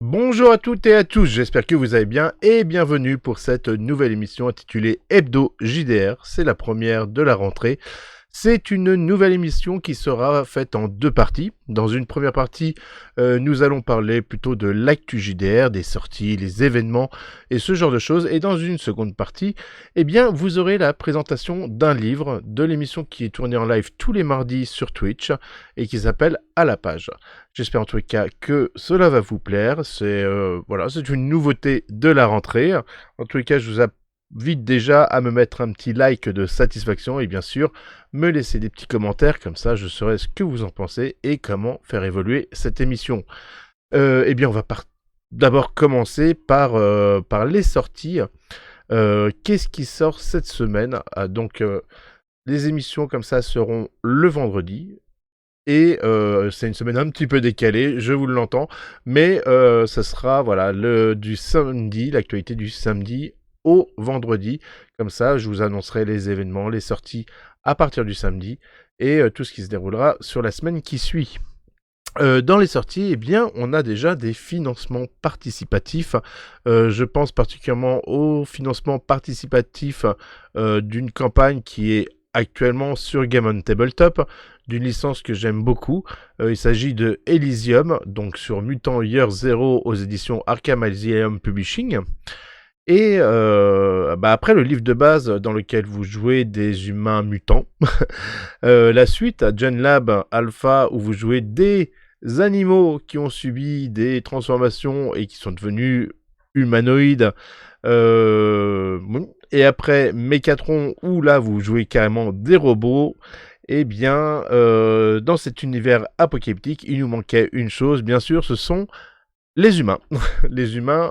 Bonjour à toutes et à tous, j'espère que vous allez bien et bienvenue pour cette nouvelle émission intitulée Hebdo JDR. C'est la première de la rentrée. C'est une nouvelle émission qui sera faite en deux parties. Dans une première partie, nous allons parler plutôt de l'actu JDR, des sorties, les événements et ce genre de choses. Et dans une seconde partie, eh bien, vous aurez la présentation d'un livre de l'émission qui est tournée en live tous les mardis sur Twitch et qui s'appelle À la page. J'espère en tout cas que cela va vous plaire. C'est une nouveauté de la rentrée. En tous les cas, je vous invite déjà à me mettre un petit like de satisfaction et bien sûr me laisser des petits commentaires, comme ça je saurai ce que vous en pensez et comment faire évoluer cette émission. Eh bien, on va d'abord commencer par les sorties. Qu'est-ce qui sort cette semaine? Les émissions comme ça seront le vendredi. Et c'est une semaine un petit peu décalée, je vous l'entends, mais ça sera du samedi, l'actualité du samedi au vendredi. Comme ça, je vous annoncerai les événements, les sorties à partir du samedi et tout ce qui se déroulera sur la semaine qui suit. Dans les sorties, eh bien, on a déjà des financements participatifs. Je pense particulièrement au financement participatif d'une campagne qui est actuellement sur Game on Tabletop, d'une licence que j'aime beaucoup. Il s'agit de Elysium, donc sur Mutant Year Zero aux éditions Arkham Asylum Publishing. Et après le livre de base dans lequel vous jouez des humains mutants, la suite à Gen Lab Alpha où vous jouez des animaux qui ont subi des transformations et qui sont devenus humanoïdes. Et après Mechatron où là vous jouez carrément des robots. Eh bien, dans cet univers apocalyptique, il nous manquait une chose, bien sûr, ce sont les humains. Les humains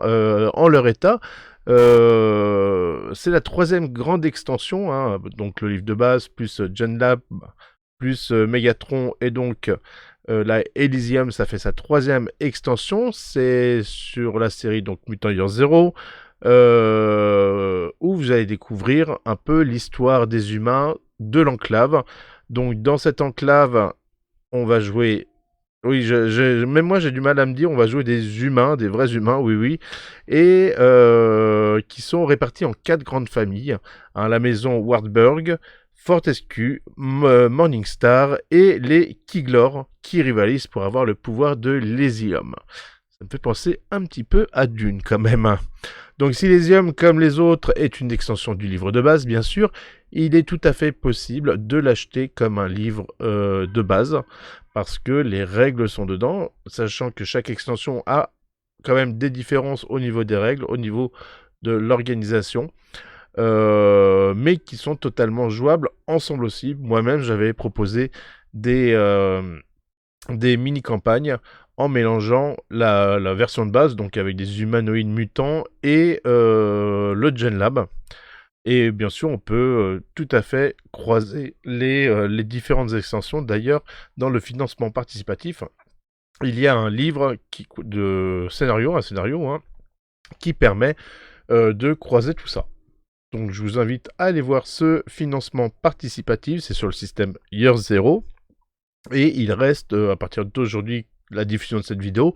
en leur état. C'est la troisième grande extension, hein, donc le livre de base, plus Gen Lab, plus Megatron, et donc la Elysium, ça fait sa troisième extension. C'est sur la série donc Mutant Year Zero, où vous allez découvrir un peu l'histoire des humains de l'enclave. Donc dans cette enclave, on va jouer... Oui, même moi j'ai du mal à me dire, on va jouer des humains, des vrais humains, oui, oui, et qui sont répartis en 4 grandes familles, hein, la maison Wartburg, Fortescue, Morningstar et les Kiglor, qui rivalisent pour avoir le pouvoir de l'Elysium. Ça me fait penser un petit peu à Dune quand même, hein. Donc si l'Elysium, comme les autres, est une extension du livre de base, bien sûr, il est tout à fait possible de l'acheter comme un livre de base, parce que les règles sont dedans, sachant que chaque extension a quand même des différences au niveau des règles, au niveau de l'organisation, mais qui sont totalement jouables ensemble aussi. Moi-même, j'avais proposé des mini-campagnes en mélangeant la version de base, donc avec des humanoïdes mutants, et le Gen Lab. Et bien sûr, on peut tout à fait croiser les différentes extensions. D'ailleurs, dans le financement participatif, il y a un livre un scénario, hein, qui permet de croiser tout ça. Donc je vous invite à aller voir ce financement participatif, c'est sur le système Year Zero. Et il reste, à partir d'aujourd'hui, la diffusion de cette vidéo,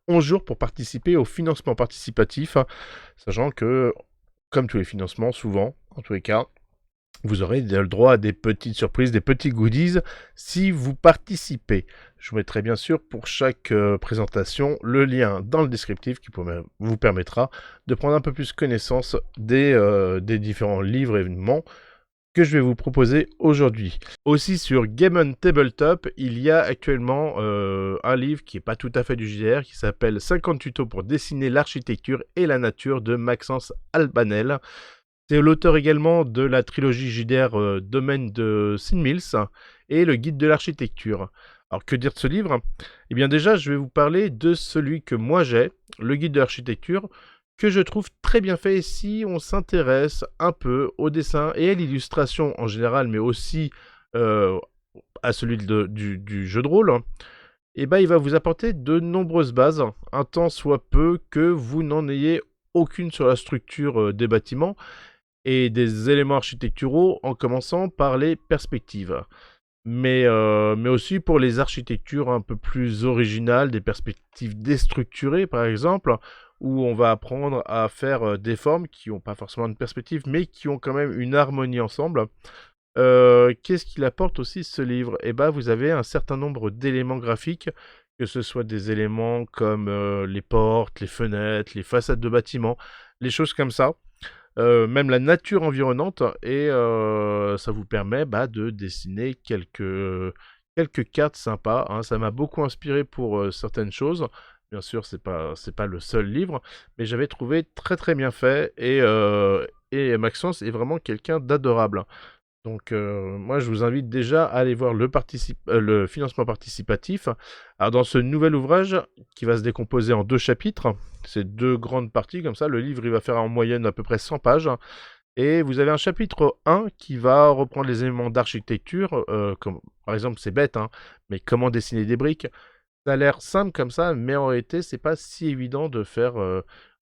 11 jours pour participer au financement participatif, hein, sachant que, comme tous les financements, souvent, en tous les cas, vous aurez le droit à des petites surprises, des petits goodies, si vous participez. Je vous mettrai bien sûr pour chaque présentation le lien dans le descriptif qui vous permettra de prendre un peu plus connaissance des différents livres et événements que je vais vous proposer aujourd'hui. Aussi sur Game on Tabletop, il y a actuellement un livre qui n'est pas tout à fait du JDR, qui s'appelle 50 tutos pour dessiner l'architecture et la nature de Maxence Albanel. C'est l'auteur également de la trilogie JDR Domaine de Sid Mills et le guide de l'architecture. Alors que dire de ce livre? Eh bien déjà, je vais vous parler de celui que moi j'ai, le guide de l'architecture, que je trouve très bien fait si on s'intéresse un peu au dessin et à l'illustration en général, mais aussi à celui du jeu de rôle. Et ben, il va vous apporter de nombreuses bases, un tant soit peu que vous n'en ayez aucune sur la structure des bâtiments et des éléments architecturaux, en commençant par les perspectives. mais aussi pour les architectures un peu plus originales, des perspectives déstructurées par exemple, où on va apprendre à faire des formes qui n'ont pas forcément de perspective, mais qui ont quand même une harmonie ensemble. Qu'est-ce qu'il apporte aussi ce livre? Eh ben, vous avez un certain nombre d'éléments graphiques, que ce soit des éléments comme les portes, les fenêtres, les façades de bâtiments, les choses comme ça, même la nature environnante, et ça vous permet de dessiner quelques cartes sympas, hein. Ça m'a beaucoup inspiré pour certaines choses. Bien sûr, c'est pas le seul livre, mais j'avais trouvé très très bien fait, et Maxence est vraiment quelqu'un d'adorable. Donc, moi, je vous invite déjà à aller voir le financement participatif. Alors, dans ce nouvel ouvrage, qui va se décomposer en 2 chapitres, c'est 2 grandes parties comme ça. Le livre, il va faire en moyenne à peu près 100 pages. Et vous avez un chapitre 1 qui va reprendre les éléments d'architecture, comme par exemple, c'est bête, hein, mais comment dessiner des briques. Ça a l'air simple comme ça, mais en réalité, c'est pas si évident de faire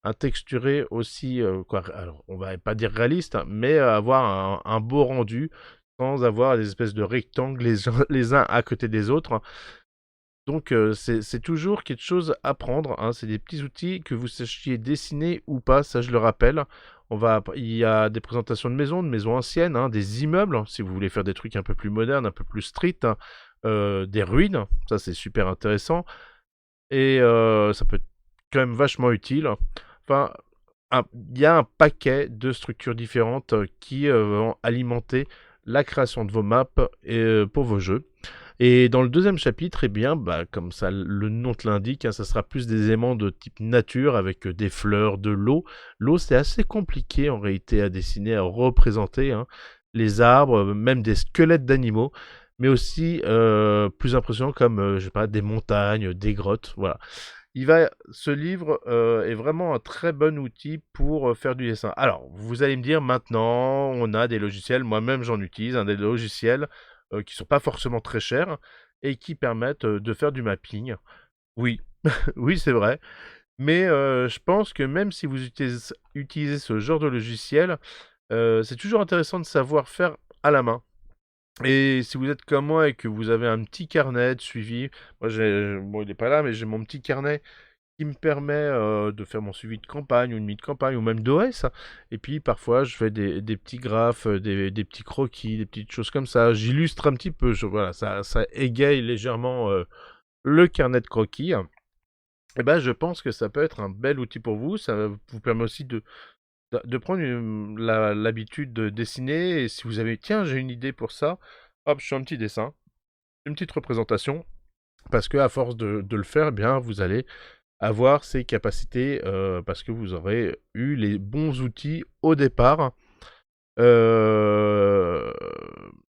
un texturé aussi, quoi. Alors, on va pas dire réaliste, hein, mais avoir un beau rendu sans avoir des espèces de rectangles les uns à côté des autres. Donc, c'est toujours quelque chose à prendre, hein. C'est des petits outils, que vous sachiez dessiner ou pas, ça je le rappelle. Il y a des présentations de maisons anciennes, hein, des immeubles, si vous voulez faire des trucs un peu plus modernes, un peu plus street, hein, des ruines, ça c'est super intéressant. Et ça peut être quand même vachement utile. Enfin, il y a un paquet de structures différentes qui vont alimenter la création de vos maps et, pour vos jeux. Et dans le deuxième chapitre, eh bien, comme ça le nom te l'indique, hein, ça sera plus des éléments de type nature avec des fleurs, de l'eau. L'eau, c'est assez compliqué en réalité à dessiner, à représenter, hein. Les arbres, même des squelettes d'animaux, mais aussi plus impressionnants comme, je sais pas, des montagnes, des grottes, voilà. Ce livre est vraiment un très bon outil pour faire du dessin. Alors, vous allez me dire maintenant, on a des logiciels, moi-même j'en utilise, hein, des logiciels qui sont pas forcément très chers et qui permettent de faire du mapping. Oui, oui, c'est vrai. Mais je pense que même si vous utilisez ce genre de logiciel, c'est toujours intéressant de savoir faire à la main. Et si vous êtes comme moi et que vous avez un petit carnet de suivi, moi bon, il est pas là, mais j'ai mon petit carnet qui me permet de faire mon suivi de campagne ou de mi-campagne ou même d'OS. Et puis parfois je fais des petits graphes, des petits croquis, des petites choses comme ça. J'illustre un petit peu, voilà, ça égaye légèrement le carnet de croquis. Et ben je pense que ça peut être un bel outil pour vous. Ça vous permet aussi de prendre l'habitude de dessiner. Et si vous avez, tiens, j'ai une idée pour ça, hop, je fais un petit dessin, une petite représentation. Parce que à force de le faire, eh bien, vous allez avoir ces capacités, parce que vous aurez eu les bons outils au départ. Heu,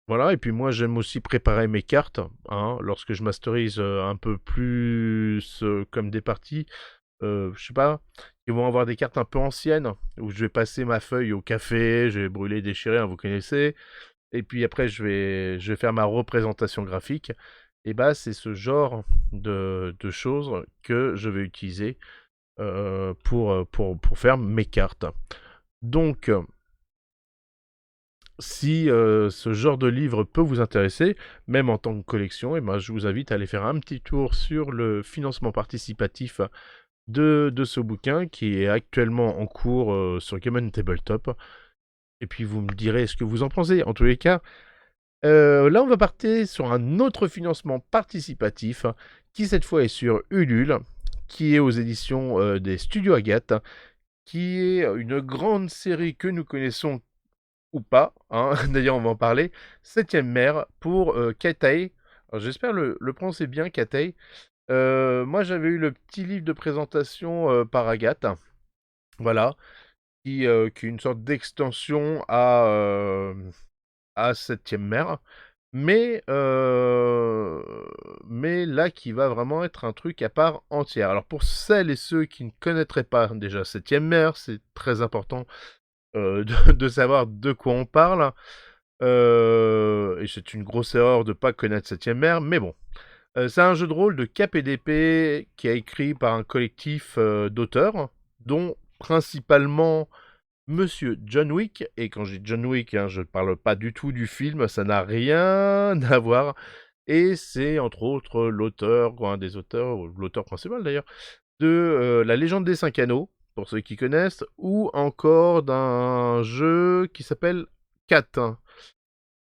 voilà, et puis moi j'aime aussi préparer mes cartes, hein, lorsque je masterise, un peu plus, comme des parties, je sais pas, qui vont avoir des cartes un peu anciennes, où je vais passer ma feuille au café, je vais brûler, déchirer, hein, vous connaissez, et puis après je vais faire ma représentation graphique. Et c'est ce genre de choses que je vais utiliser pour faire mes cartes. Donc, si ce genre de livre peut vous intéresser, même en tant que collection, je vous invite à aller faire un petit tour sur le financement participatif de ce bouquin qui est actuellement en cours sur Game Tabletop. Et puis vous me direz ce que vous en pensez. En tous les cas, là on va partir sur un autre financement participatif qui cette fois est sur Ulule, qui est aux éditions des Studios Agathe, qui est une grande série que nous connaissons ou pas, hein. D'ailleurs on va en parler. Septième mer pour Katei. Alors, j'espère le prononcer bien, Katei. Moi j'avais eu le petit livre de présentation par Agathe, voilà, qui est une sorte d'extension à Septième mer. Mais là qui va vraiment être un truc à part entière. Alors pour celles et ceux qui ne connaîtraient pas déjà Septième mer, c'est très important de savoir de quoi on parle. Et c'est une grosse erreur de ne pas connaître Septième mer, mais bon. C'est un jeu de rôle de KPDP qui est écrit par un collectif d'auteurs, dont principalement Monsieur John Wick. Et quand je dis John Wick, hein, je ne parle pas du tout du film, ça n'a rien à voir. Et c'est entre autres l'auteur, ou un des auteurs, ou l'auteur principal d'ailleurs, de La Légende des Cinq Anneaux, pour ceux qui connaissent, ou encore d'un jeu qui s'appelle Cat, hein,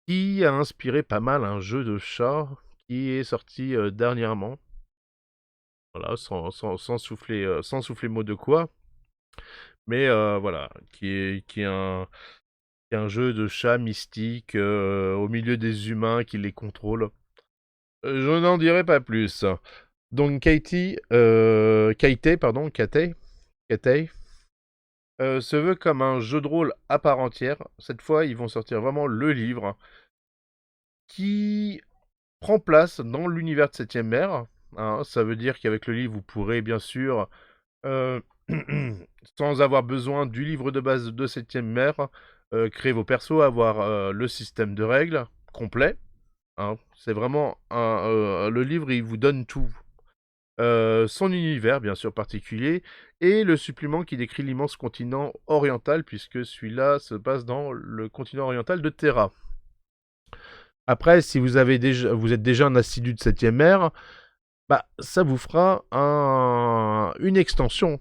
qui a inspiré pas mal un jeu de chat qui est sorti dernièrement. Voilà, sans souffler mot de quoi. Mais voilà, qui est un jeu de chat mystique au milieu des humains qui les contrôlent. Je n'en dirai pas plus. Donc Kaitei, se veut comme un jeu de rôle à part entière. Cette fois, ils vont sortir vraiment le livre qui prend place dans l'univers de Septième Mer, hein. Ça veut dire qu'avec le livre, vous pourrez bien sûr, euh, sans avoir besoin du livre de base de Septième Mer, créer vos persos, avoir le système de règles complet, hein. C'est vraiment le livre, il vous donne tout. Son univers, bien sûr, particulier, et le supplément qui décrit l'immense continent oriental, puisque celui-là se passe dans le continent oriental de Terra. Après, si vous êtes déjà un assidu de Septième Mer, bah, ça vous fera une extension.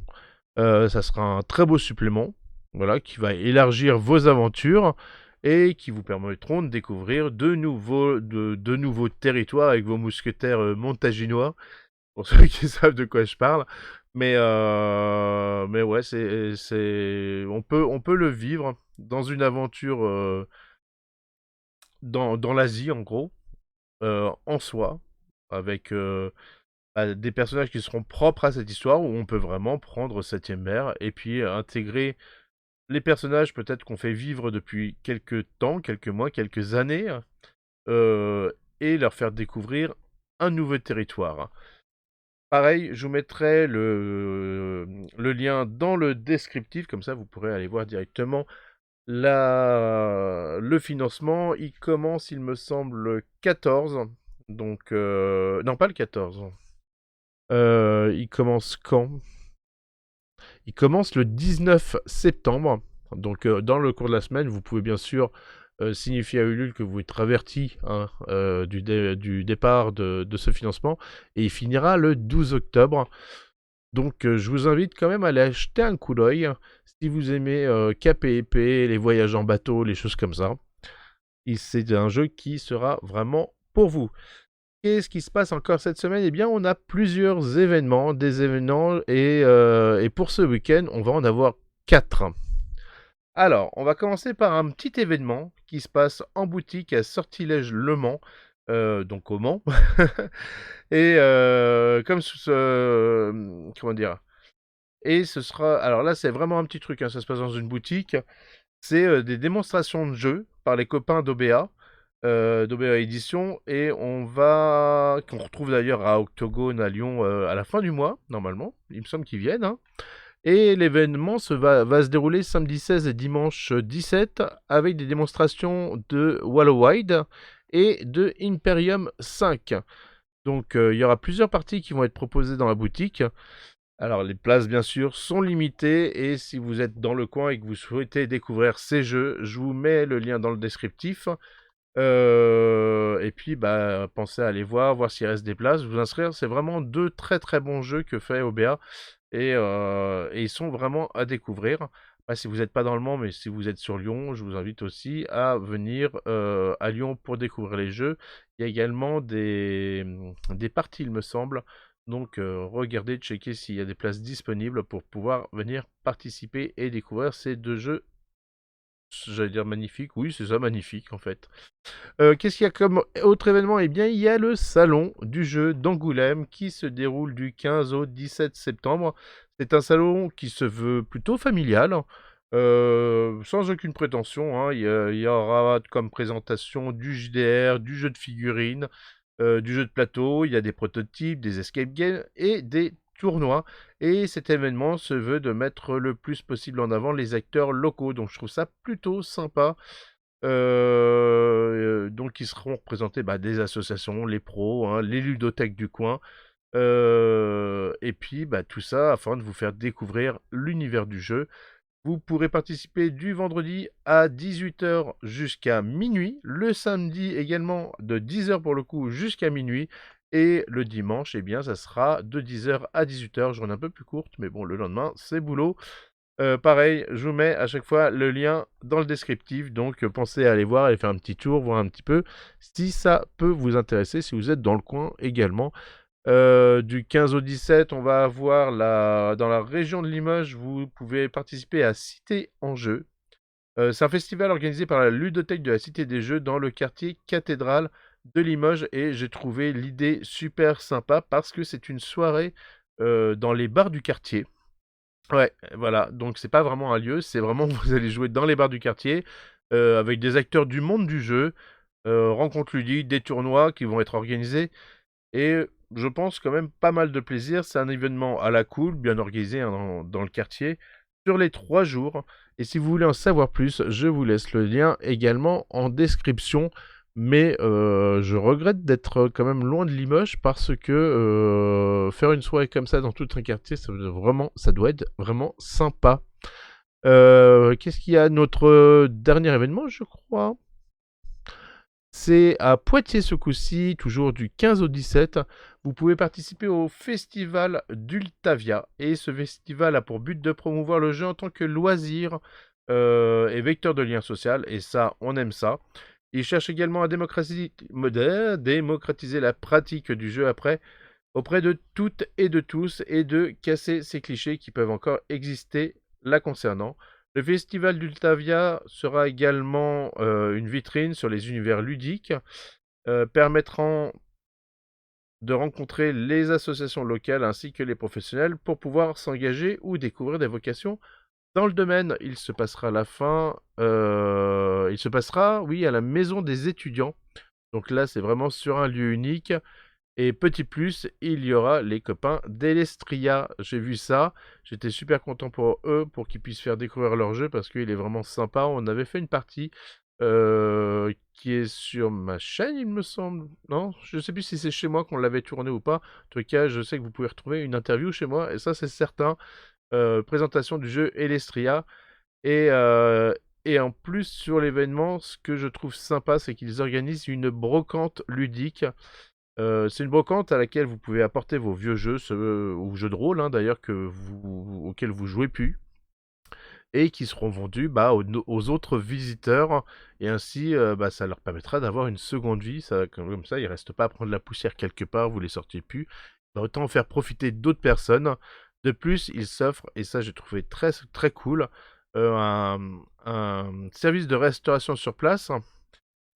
Ça sera un très beau supplément, voilà, qui va élargir vos aventures et qui vous permettront de découvrir de nouveaux territoires avec vos mousquetaires montaginois, pour ceux qui savent de quoi je parle. Mais ouais, on peut le vivre dans une aventure dans l'Asie, en gros, en soi, avec des personnages qui seront propres à cette histoire, où on peut vraiment prendre Septième Mer et puis intégrer les personnages peut-être qu'on fait vivre depuis quelques temps, quelques mois, quelques années, et leur faire découvrir un nouveau territoire. Pareil, je vous mettrai le lien dans le descriptif, comme ça vous pourrez aller voir directement le financement. Il commence, il me semble, le 14. Donc, non, pas le 14. Il commence quand? Il commence le 19 septembre. Donc, dans le cours de la semaine, vous pouvez bien sûr signifier à Ulule que vous êtes averti, hein, du départ de ce financement. Et il finira le 12 octobre. Donc, je vous invite quand même à aller acheter un coup d'œil si vous aimez KPP, les voyages en bateau, les choses comme ça. C'est un jeu qui sera vraiment pour vous. Qu'est-ce qui se passe encore cette semaine? Eh bien, on a plusieurs événements, et pour ce week-end, on va en avoir 4. Alors, on va commencer par un petit événement qui se passe en boutique à Sortilège Le Mans, donc au Mans. Et comment dire? Et ce sera, alors là, c'est vraiment un petit truc, hein, ça se passe dans une boutique. C'est des démonstrations de jeux par les copains d'OBA Édition, et qu'on retrouve d'ailleurs à Octogone à Lyon à la fin du mois, normalement. Il me semble qu'ils viennent, hein. Et l'événement va se dérouler samedi 16 et dimanche 17 avec des démonstrations de Wallowide et de Imperium 5. Donc il y aura plusieurs parties qui vont être proposées dans la boutique. Alors les places bien sûr sont limitées, et si vous êtes dans le coin et que vous souhaitez découvrir ces jeux, je vous mets le lien dans le descriptif. Et puis bah, pensez à aller voir s'il reste des places, vous inscrire. C'est vraiment deux très très bons jeux que fait OBA, et ils sont vraiment à découvrir. Bah, si vous n'êtes pas dans le Mans, mais si vous êtes sur Lyon, je vous invite aussi à venir à Lyon pour découvrir les jeux. Il y a également des parties, il me semble. Donc regardez, checkez s'il y a des places disponibles pour pouvoir venir participer et découvrir ces deux jeux. J'allais dire magnifiques, oui c'est ça, magnifique en fait. Qu'est-ce qu'il y a comme autre événement? Eh bien, il y a le salon du jeu d'Angoulême qui se déroule du 15 au 17 septembre. C'est un salon qui se veut plutôt familial, sans aucune prétention, hein. Il y aura comme présentation du JDR, du jeu de figurines, du jeu de plateau. Il y a des prototypes, des escape games et des tournois. Et cet événement se veut de mettre le plus possible en avant les acteurs locaux. Donc je trouve ça plutôt sympa. Donc ils seront représentés, bah, des associations, les pros, hein, les ludothèques du coin, et puis bah, tout ça afin de vous faire découvrir l'univers du jeu. Vous pourrez participer du vendredi à 18 h jusqu'à minuit, le samedi également de 10 h pour le coup jusqu'à minuit, et le dimanche, eh bien, ça sera de 10 h à 18 h, journée un peu plus courte, mais bon, le lendemain, c'est boulot. Pareil, je vous mets à chaque fois le lien dans le descriptif, donc pensez à aller voir, aller faire un petit tour, voir un petit peu si ça peut vous intéresser, si vous êtes dans le coin également. Du 15 au 17, on va avoir dans la région de Limoges, vous pouvez participer à Cité en Jeux. C'est un festival organisé par la ludothèque de la Cité des Jeux dans le quartier Cathédrale de Limoges, et j'ai trouvé l'idée super sympa parce que c'est une soirée dans les bars du quartier. Ouais, voilà, donc c'est pas vraiment un lieu, c'est vraiment vous allez jouer dans les bars du quartier, avec des acteurs du monde du jeu, rencontres ludiques, des tournois qui vont être organisés, et je pense quand même pas mal de plaisir. C'est un événement à la cool, bien organisé, hein, dans le quartier, sur les 3 jours, et si vous voulez en savoir plus, je vous laisse le lien également en description. Mais je regrette d'être quand même loin de Limoges parce que faire une soirée comme ça dans tout un quartier, ça doit être vraiment sympa. Qu'est-ce qu'il y a? Notre dernier événement, je crois. C'est à Poitiers ce coup-ci, toujours du 15 au 17. Vous pouvez participer au festival d'Ultavia. Et ce festival a pour but de promouvoir le jeu en tant que loisir et vecteur de lien social. Et ça, on aime ça. Il cherche également à démocratiser la pratique du jeu auprès de toutes et de tous, et de casser ces clichés qui peuvent encore exister la concernant. Le festival d'Ultavia sera également une vitrine sur les univers ludiques, permettant de rencontrer les associations locales ainsi que les professionnels pour pouvoir s'engager ou découvrir des vocations dans le domaine. Il se passera oui, à la maison des étudiants. Donc là, c'est vraiment sur un lieu unique. Et petit plus, il y aura les copains d'Elestria. J'ai vu ça, j'étais super content pour eux, pour qu'ils puissent faire découvrir leur jeu, parce qu'il est vraiment sympa. On avait fait une partie qui est sur ma chaîne, il me semble. Non, je sais plus si c'est chez moi qu'on l'avait tourné ou pas. En tout cas, je sais que vous pouvez retrouver une interview chez moi, et ça c'est certain. Présentation du jeu Elestria. Et, et en plus, sur l'événement, ce que je trouve sympa, c'est qu'ils organisent une brocante ludique. C'est une brocante à laquelle vous pouvez apporter vos vieux jeux, ou jeux de rôle, hein, d'ailleurs, auxquels vous jouez plus, et qui seront vendus aux autres visiteurs, et ainsi ça leur permettra d'avoir une seconde vie. Comme ça, ils ne restent pas à prendre la poussière quelque part, vous les sortez plus. Autant en faire profiter d'autres personnes. De plus, ils s'offrent, et ça j'ai trouvé très, très cool, un service de restauration sur place,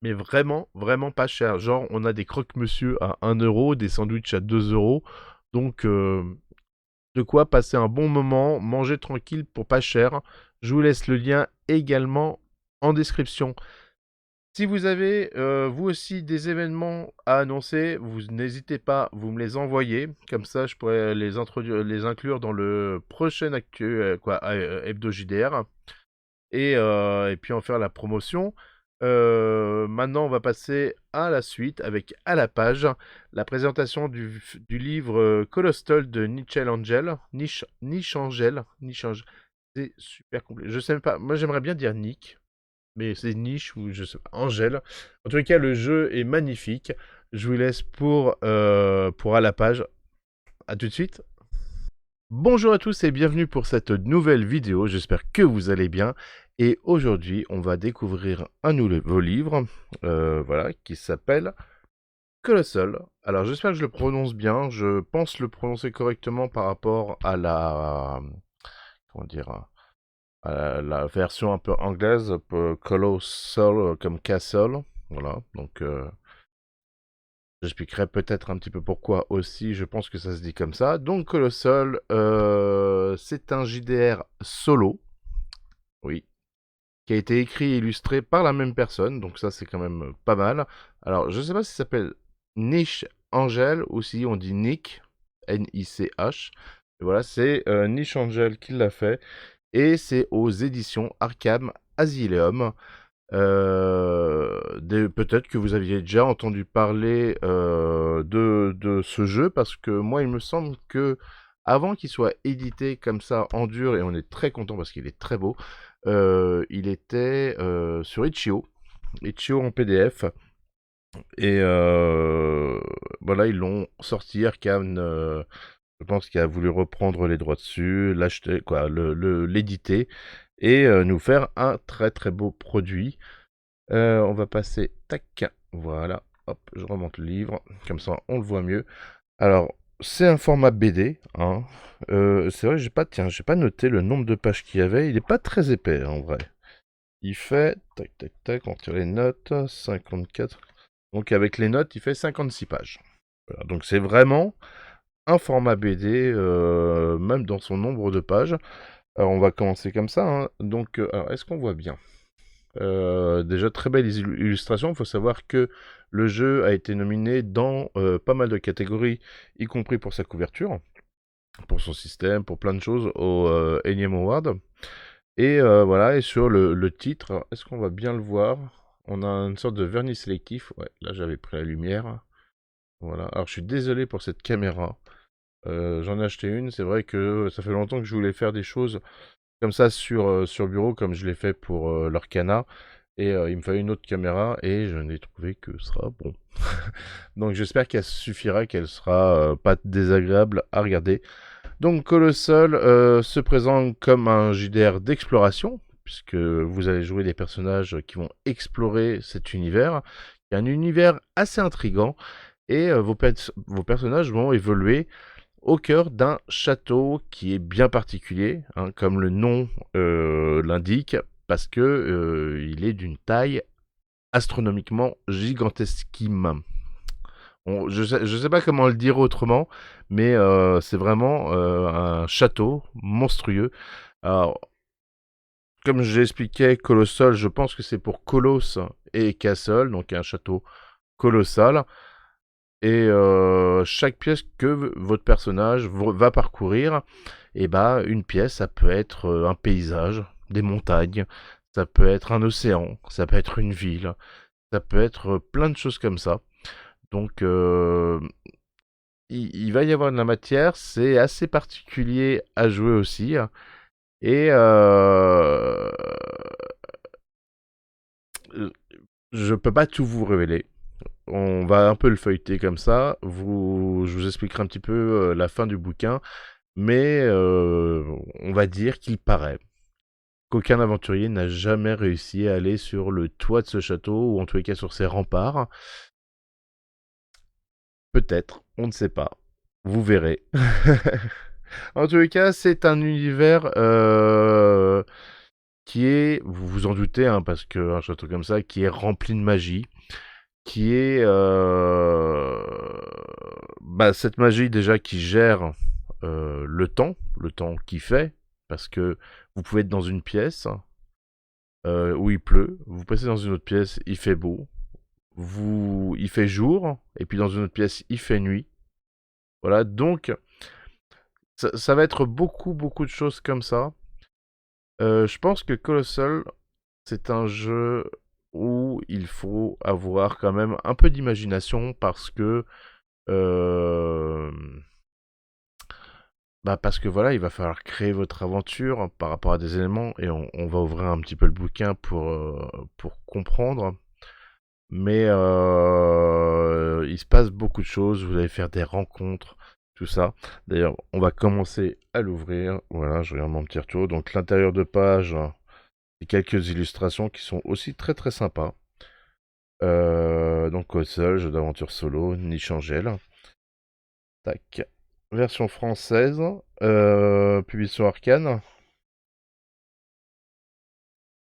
mais vraiment, vraiment pas cher. Genre, on a des croque-monsieur à 1 €, des sandwichs à 2 €. Donc, de quoi passer un bon moment, manger tranquille pour pas cher. Je vous laisse le lien également en description. Si vous avez, vous aussi, des événements à annoncer, vous n'hésitez pas, vous me les envoyez. Comme ça, je pourrais les inclure dans le prochain Hebdo JDR. Et puis en faire la promotion. Maintenant, on va passer à la suite avec À la page, la présentation du livre Colostol de Nichel Angel. Niche Angel. C'est super complet. Je sais même pas. Moi, j'aimerais bien dire Nick, mais c'est Niche ou je sais pas. Angel. En tout cas, le jeu est magnifique. Je vous laisse pour À la page. À tout de suite. Bonjour à tous et bienvenue pour cette nouvelle vidéo, j'espère que vous allez bien. Et aujourd'hui, on va découvrir un nouveau livre, voilà, qui s'appelle Colossal. Alors j'espère que je le prononce bien, je pense le prononcer correctement par rapport à comment dire, à la version un peu anglaise, Colossal comme Castle, voilà, donc j'expliquerai peut-être un petit peu pourquoi aussi, je pense que ça se dit comme ça. Donc Colossal, c'est un JDR solo, oui, qui a été écrit et illustré par la même personne, donc ça c'est quand même pas mal. Alors je sais pas si ça s'appelle Niche Angel ou si on dit Nick, N-I-C-H. Et voilà, c'est Niche Angel qui l'a fait, et c'est aux éditions Arkham Asylum. Peut-être que vous aviez déjà entendu parler de ce jeu, parce que moi il me semble que avant qu'il soit édité comme ça en dur, et on est très content parce qu'il est très beau, il était sur Itch.io en PDF. Et voilà, ils l'ont sorti. Arkane, je pense qu'il a voulu reprendre les droits dessus, l'acheter, quoi, l'éditer et nous faire un très très beau produit. On va passer, tac, voilà, hop, je remonte le livre, comme ça on le voit mieux. Alors, c'est un format BD, hein. C'est vrai, j'ai pas noté le nombre de pages qu'il y avait. Il est pas très épais, en vrai. Il fait, tac, tac, tac, on tire les notes, 54. Donc avec les notes, il fait 56 pages. Voilà, donc c'est vraiment un format BD, même dans son nombre de pages. Alors on va commencer comme ça, hein. Donc, alors, est-ce qu'on voit bien? Déjà, très belle illustration. Il faut savoir que le jeu a été nominé dans pas mal de catégories, y compris pour sa couverture, pour son système, pour plein de choses, au Enyem Award. Et voilà, et sur le titre, est-ce qu'on va bien le voir? On a une sorte de vernis sélectif. Ouais, là j'avais pris la lumière. Voilà. Alors je suis désolé pour cette caméra. J'en ai acheté une. C'est vrai que ça fait longtemps que je voulais faire des choses comme ça sur bureau, comme je l'ai fait pour l'Orcana. Et il me fallait une autre caméra et je n'ai trouvé que ce sera bon. Donc j'espère qu'elle suffira, qu'elle sera pas désagréable à regarder. Donc Colossal se présente comme un JDR d'exploration, puisque vous allez jouer des personnages qui vont explorer cet univers. Il y a un univers assez intrigant et vos personnages vont évoluer au cœur d'un château qui est bien particulier, hein, comme le nom l'indique, parce que il est d'une taille astronomiquement gigantesquime. Je sais pas comment le dire autrement, mais c'est vraiment un château monstrueux. Alors, comme j'expliquais, Colossal, je pense que c'est pour Colosse et Castle, donc un château colossal. Et chaque pièce que votre personnage va parcourir, et bah une pièce, ça peut être un paysage, des montagnes, ça peut être un océan, ça peut être une ville, ça peut être plein de choses comme ça. Donc il va y avoir de la matière, c'est assez particulier à jouer aussi. Et je peux pas tout vous révéler. On va un peu le feuilleter comme ça. Je vous expliquerai un petit peu la fin du bouquin. Mais on va dire qu'il paraît qu'aucun aventurier n'a jamais réussi à aller sur le toit de ce château, ou en tous les cas sur ses remparts. Peut-être, on ne sait pas. Vous verrez. En tous les cas, c'est un univers qui est, vous vous en doutez, hein, parce qu'un château comme ça, qui est rempli de magie, qui est cette magie déjà qui gère le temps qui fait, parce que vous pouvez être dans une pièce où il pleut, vous passez dans une autre pièce, il fait beau, il fait jour, et puis dans une autre pièce, il fait nuit. Voilà, donc ça va être beaucoup, beaucoup de choses comme ça. Je pense que Colossal, c'est un jeu où il faut avoir quand même un peu d'imagination parce que euh, parce que voilà, il va falloir créer votre aventure par rapport à des éléments et on va ouvrir un petit peu le bouquin pour comprendre. Mais il se passe beaucoup de choses, vous allez faire des rencontres, tout ça. D'ailleurs, on va commencer à l'ouvrir. Voilà, je regarde mon petit retour. Donc l'intérieur de page, et quelques illustrations qui sont aussi très très sympas. Donc au seul, jeu d'aventure solo, Niche Angèle. Tac. Version française, publication Arcane.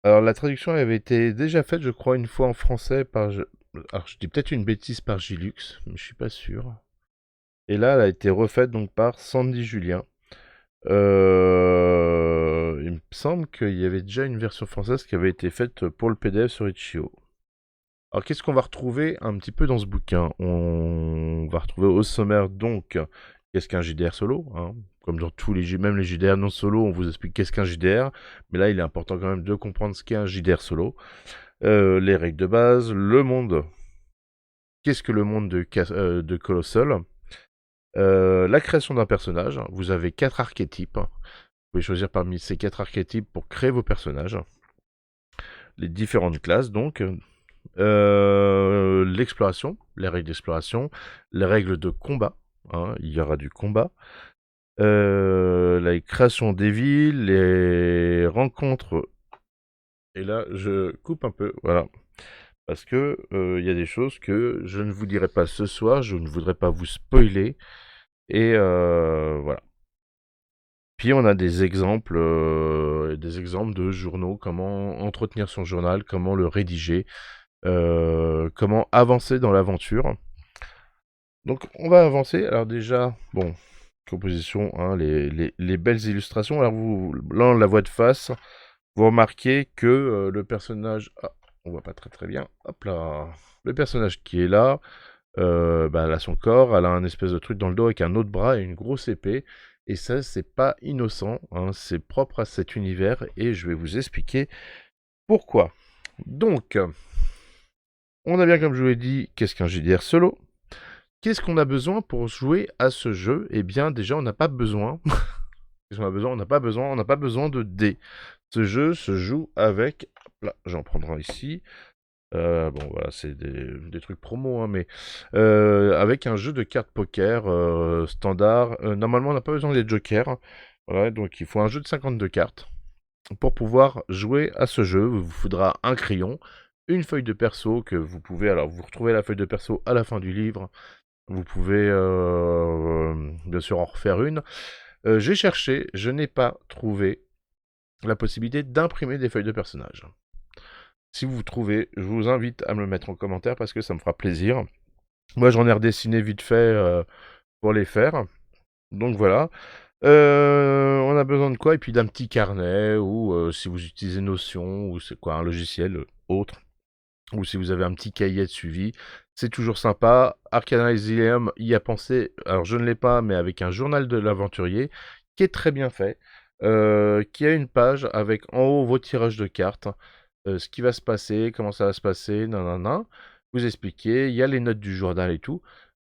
Alors la traduction avait été déjà faite, je crois, une fois en français par... Alors je dis peut-être une bêtise par Gilux, mais je suis pas sûr. Et là, elle a été refaite donc par Sandy Julien. Il me semble qu'il y avait déjà une version française qui avait été faite pour le PDF sur Itch.io. Alors qu'est-ce qu'on va retrouver un petit peu dans ce bouquin? On va retrouver au sommaire donc qu'est-ce qu'un JDR solo, hein. Comme dans tous les même les JDR non solo, on vous explique qu'est-ce qu'un JDR, mais là il est important quand même de comprendre ce qu'est un JDR solo. Les règles de base, le monde. Qu'est-ce que le monde de Colossal? La création d'un personnage. Vous avez 4 archétypes. Vous pouvez choisir parmi ces 4 archétypes pour créer vos personnages. Les différentes classes, donc. L'exploration, les règles d'exploration, les règles de combat. Il y aura du combat. La création des villes, les rencontres. Et là, je coupe un peu, voilà. Parce que il y a des choses que je ne vous dirai pas ce soir, je ne voudrais pas vous spoiler. Et voilà. Puis on a des exemples de journaux, comment entretenir son journal, comment le rédiger, comment avancer dans l'aventure. Donc on va avancer. Alors déjà, bon, composition, les belles illustrations. Alors là, la voix de face, vous remarquez que le personnage, on voit pas très très bien. Hop là, le personnage qui est là, elle a son corps, elle a un espèce de truc dans le dos avec un autre bras et une grosse épée. Et ça, c'est pas innocent, c'est propre à cet univers et je vais vous expliquer pourquoi. Donc, on a bien, comme je vous l'ai dit, qu'est-ce qu'un JDR solo? Qu'est-ce qu'on a besoin pour jouer à ce jeu? Eh bien, déjà, on n'a pas besoin. Qu'est-ce qu'on a besoin? On n'a pas besoin de dés. Ce jeu se joue avec. Là, j'en prendrai un ici. Bon, voilà, c'est des trucs promo, mais avec un jeu de cartes poker standard. Normalement, on n'a pas besoin des jokers. Voilà, donc il faut un jeu de 52 cartes. Pour pouvoir jouer à ce jeu, il vous faudra un crayon, une feuille de perso que vous pouvez. Alors, vous retrouvez la feuille de perso à la fin du livre. Vous pouvez bien sûr en refaire une. J'ai cherché, je n'ai pas trouvé la possibilité d'imprimer des feuilles de personnages. Si vous trouvez, je vous invite à me le mettre en commentaire parce que ça me fera plaisir. Moi, j'en ai redessiné vite fait pour les faire. Donc voilà. On a besoin de quoi? Et puis d'un petit carnet ou si vous utilisez Notion ou c'est quoi un logiciel autre. Ou si vous avez un petit cahier de suivi, c'est toujours sympa. Arcana Asylum y a pensé, alors je ne l'ai pas, mais avec un journal de l'aventurier qui est très bien fait, qui a une page avec en haut vos tirages de cartes, ce qui va se passer, comment ça va se passer, nanana. Vous expliquez, il y a les notes du journal et tout.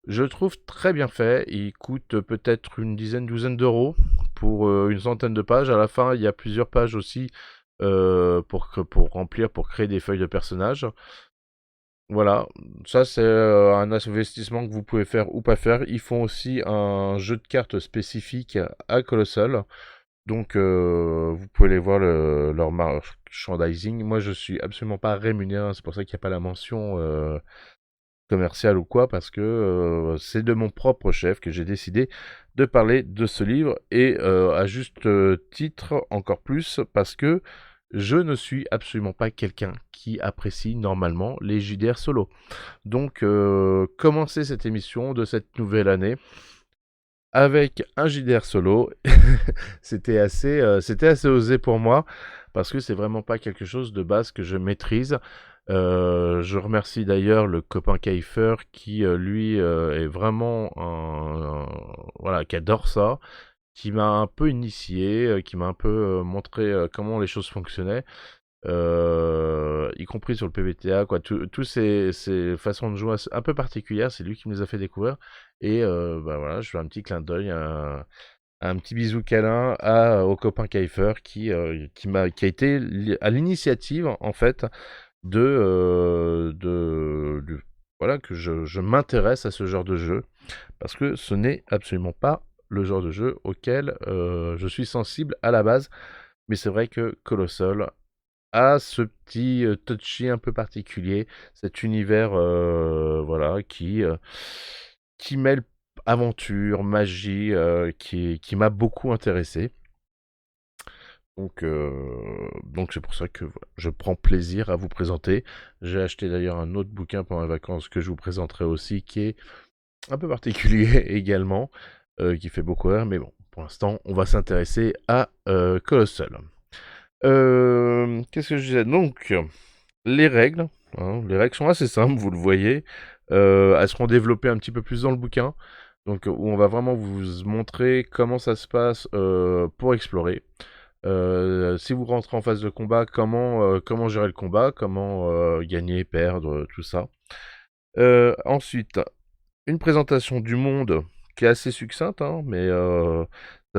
Je le trouve très bien fait. Il coûte peut-être une dizaine, douzaine d'euros pour une centaine de pages. À la fin, il y a plusieurs pages aussi pour remplir, pour créer des feuilles de personnages. Voilà, ça c'est un investissement que vous pouvez faire ou pas faire. Ils font aussi un jeu de cartes spécifique à Colossal. Donc vous pouvez aller voir leur merchandising. Moi je suis absolument pas rémunéré, c'est pour ça qu'il n'y a pas la mention commerciale ou quoi, parce que c'est de mon propre chef que j'ai décidé de parler de ce livre et à juste titre encore plus parce que je ne suis absolument pas quelqu'un qui apprécie normalement les JDR solo. Donc, commencer cette émission de cette nouvelle année avec un JDR solo, c'était assez osé pour moi parce que c'est vraiment pas quelque chose de base que je maîtrise. Je remercie d'ailleurs le copain Kaifer qui lui est vraiment voilà, qui adore ça, qui m'a un peu initié, qui m'a un peu montré comment les choses fonctionnaient, y compris sur le PBTA, quoi. Tous ces façons de jouer un peu particulières, c'est lui qui me les a fait découvrir. Et voilà, je fais un petit clin d'œil, un petit bisou câlin au copain Kaifer qui a été à l'initiative en fait voilà, que je m'intéresse à ce genre de jeu parce que ce n'est absolument pas le genre de jeu auquel je suis sensible à la base. Mais c'est vrai que Colossal a ce petit touchy un peu particulier, cet univers voilà, qui mêle aventure, magie, qui m'a beaucoup intéressé. Donc c'est pour ça que voilà, je prends plaisir à vous présenter. J'ai acheté d'ailleurs un autre bouquin pendant les vacances que je vous présenterai aussi, qui est un peu particulier également, qui fait beaucoup rire, mais bon, pour l'instant, on va s'intéresser à Colossal. Qu'est-ce que je disais? Donc, les règles, les règles sont assez simples, vous le voyez. Elles seront développées un petit peu plus dans le bouquin, donc où on va vraiment vous montrer comment ça se passe pour explorer. Si vous rentrez en phase de combat, comment gérer le combat, comment gagner, perdre, tout ça. Ensuite, une présentation du monde qui est assez succincte, hein, mais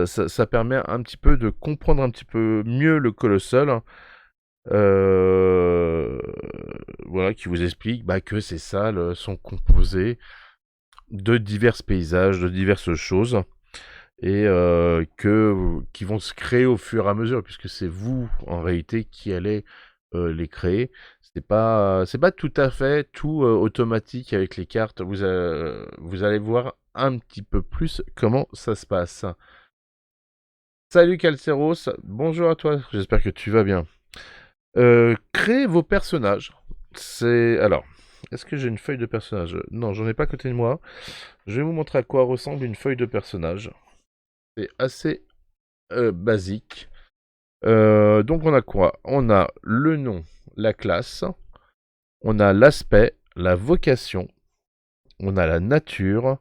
ça permet un petit peu de comprendre un petit peu mieux le colossal. Euh, voilà, qui vous explique que ces salles sont composées de divers paysages, de diverses choses, et qui vont se créer au fur et à mesure, puisque c'est vous, en réalité, qui allez les créer. C'est pas tout à fait tout automatique avec les cartes. Vous allez voir un petit peu plus comment ça se passe. Salut Calceros, bonjour à toi, j'espère que tu vas bien. Créez vos personnages. Alors, est-ce que j'ai une feuille de personnage? Non, j'en ai pas à côté de moi. Je vais vous montrer à quoi ressemble une feuille de personnage. C'est assez basique. Donc on a quoi? On a le nom, la classe, on a l'aspect, la vocation, on a la nature,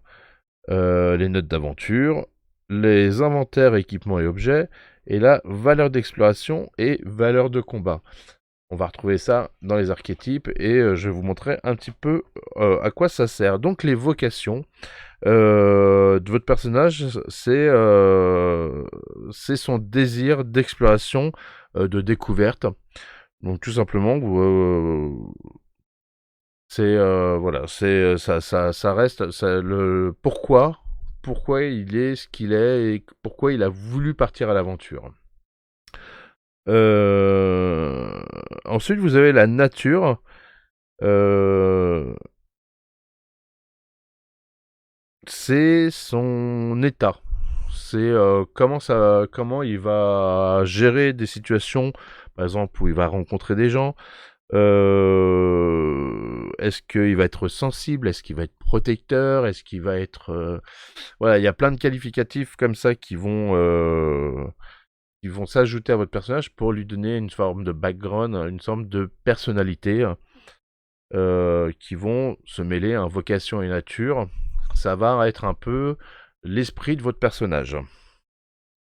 les notes d'aventure, les inventaires, équipements et objets, et la valeur d'exploration et valeur de combat. On va retrouver ça dans les archétypes et je vais vous montrer un petit peu à quoi ça sert. Donc les vocations de votre personnage, c'est son désir d'exploration, de découverte. Donc tout simplement, voilà, ça reste le pourquoi il est ce qu'il est et pourquoi il a voulu partir à l'aventure. Ensuite, vous avez la nature. C'est son état. C'est comment il va gérer des situations, par exemple, où il va rencontrer des gens. Est-ce qu'il va être sensible? Est-ce qu'il va être protecteur? Est-ce qu'il va être... Voilà, il y a plein de qualificatifs comme ça qui vont s'ajouter à votre personnage pour lui donner une forme de background, une forme de personnalité, qui vont se mêler à vocation et nature. Ça va être un peu l'esprit de votre personnage.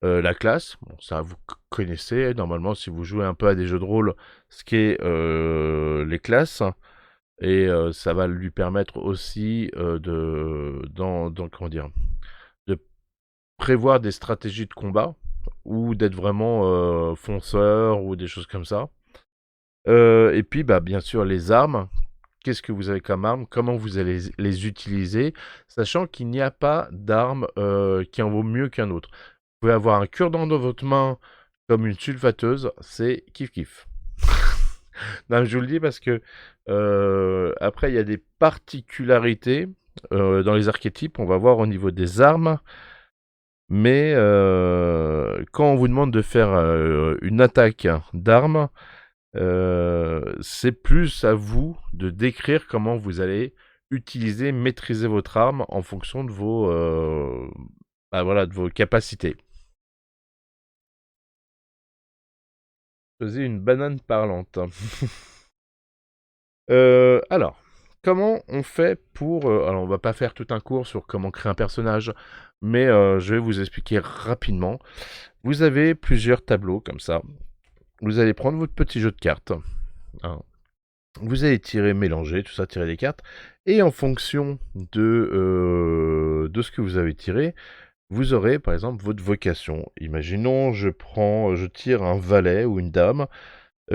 La classe, bon, ça vous connaissez normalement si vous jouez un peu à des jeux de rôle, ce qu'est les classes, et ça va lui permettre aussi comment dire, de prévoir des stratégies de combat ou d'être vraiment fonceur ou des choses comme ça. Et puis bien sûr les armes. Qu'est-ce que vous avez comme armes? Comment vous allez les utiliser? Sachant qu'il n'y a pas d'arme qui en vaut mieux qu'un autre. Vous pouvez avoir un cure-dent dans votre main comme une sulfateuse, c'est kiff-kiff. Non, je vous le dis parce que après, il y a des particularités dans les archétypes. On va voir au niveau des armes. Mais quand on vous demande de faire une attaque d'armes, c'est plus à vous de décrire comment vous allez utiliser, maîtriser votre arme en fonction de de vos capacités. Faisais une banane parlante. Alors, comment on fait pour... alors, on va pas faire tout un cours sur comment créer un personnage, mais je vais vous expliquer rapidement. Vous avez plusieurs tableaux comme ça. Vous allez prendre votre petit jeu de cartes. Hein. Vous allez tirer, mélanger, tout ça, tirer des cartes. Et en fonction de ce que vous avez tiré, vous aurez par exemple votre vocation. Imaginons, je tire un valet ou une dame.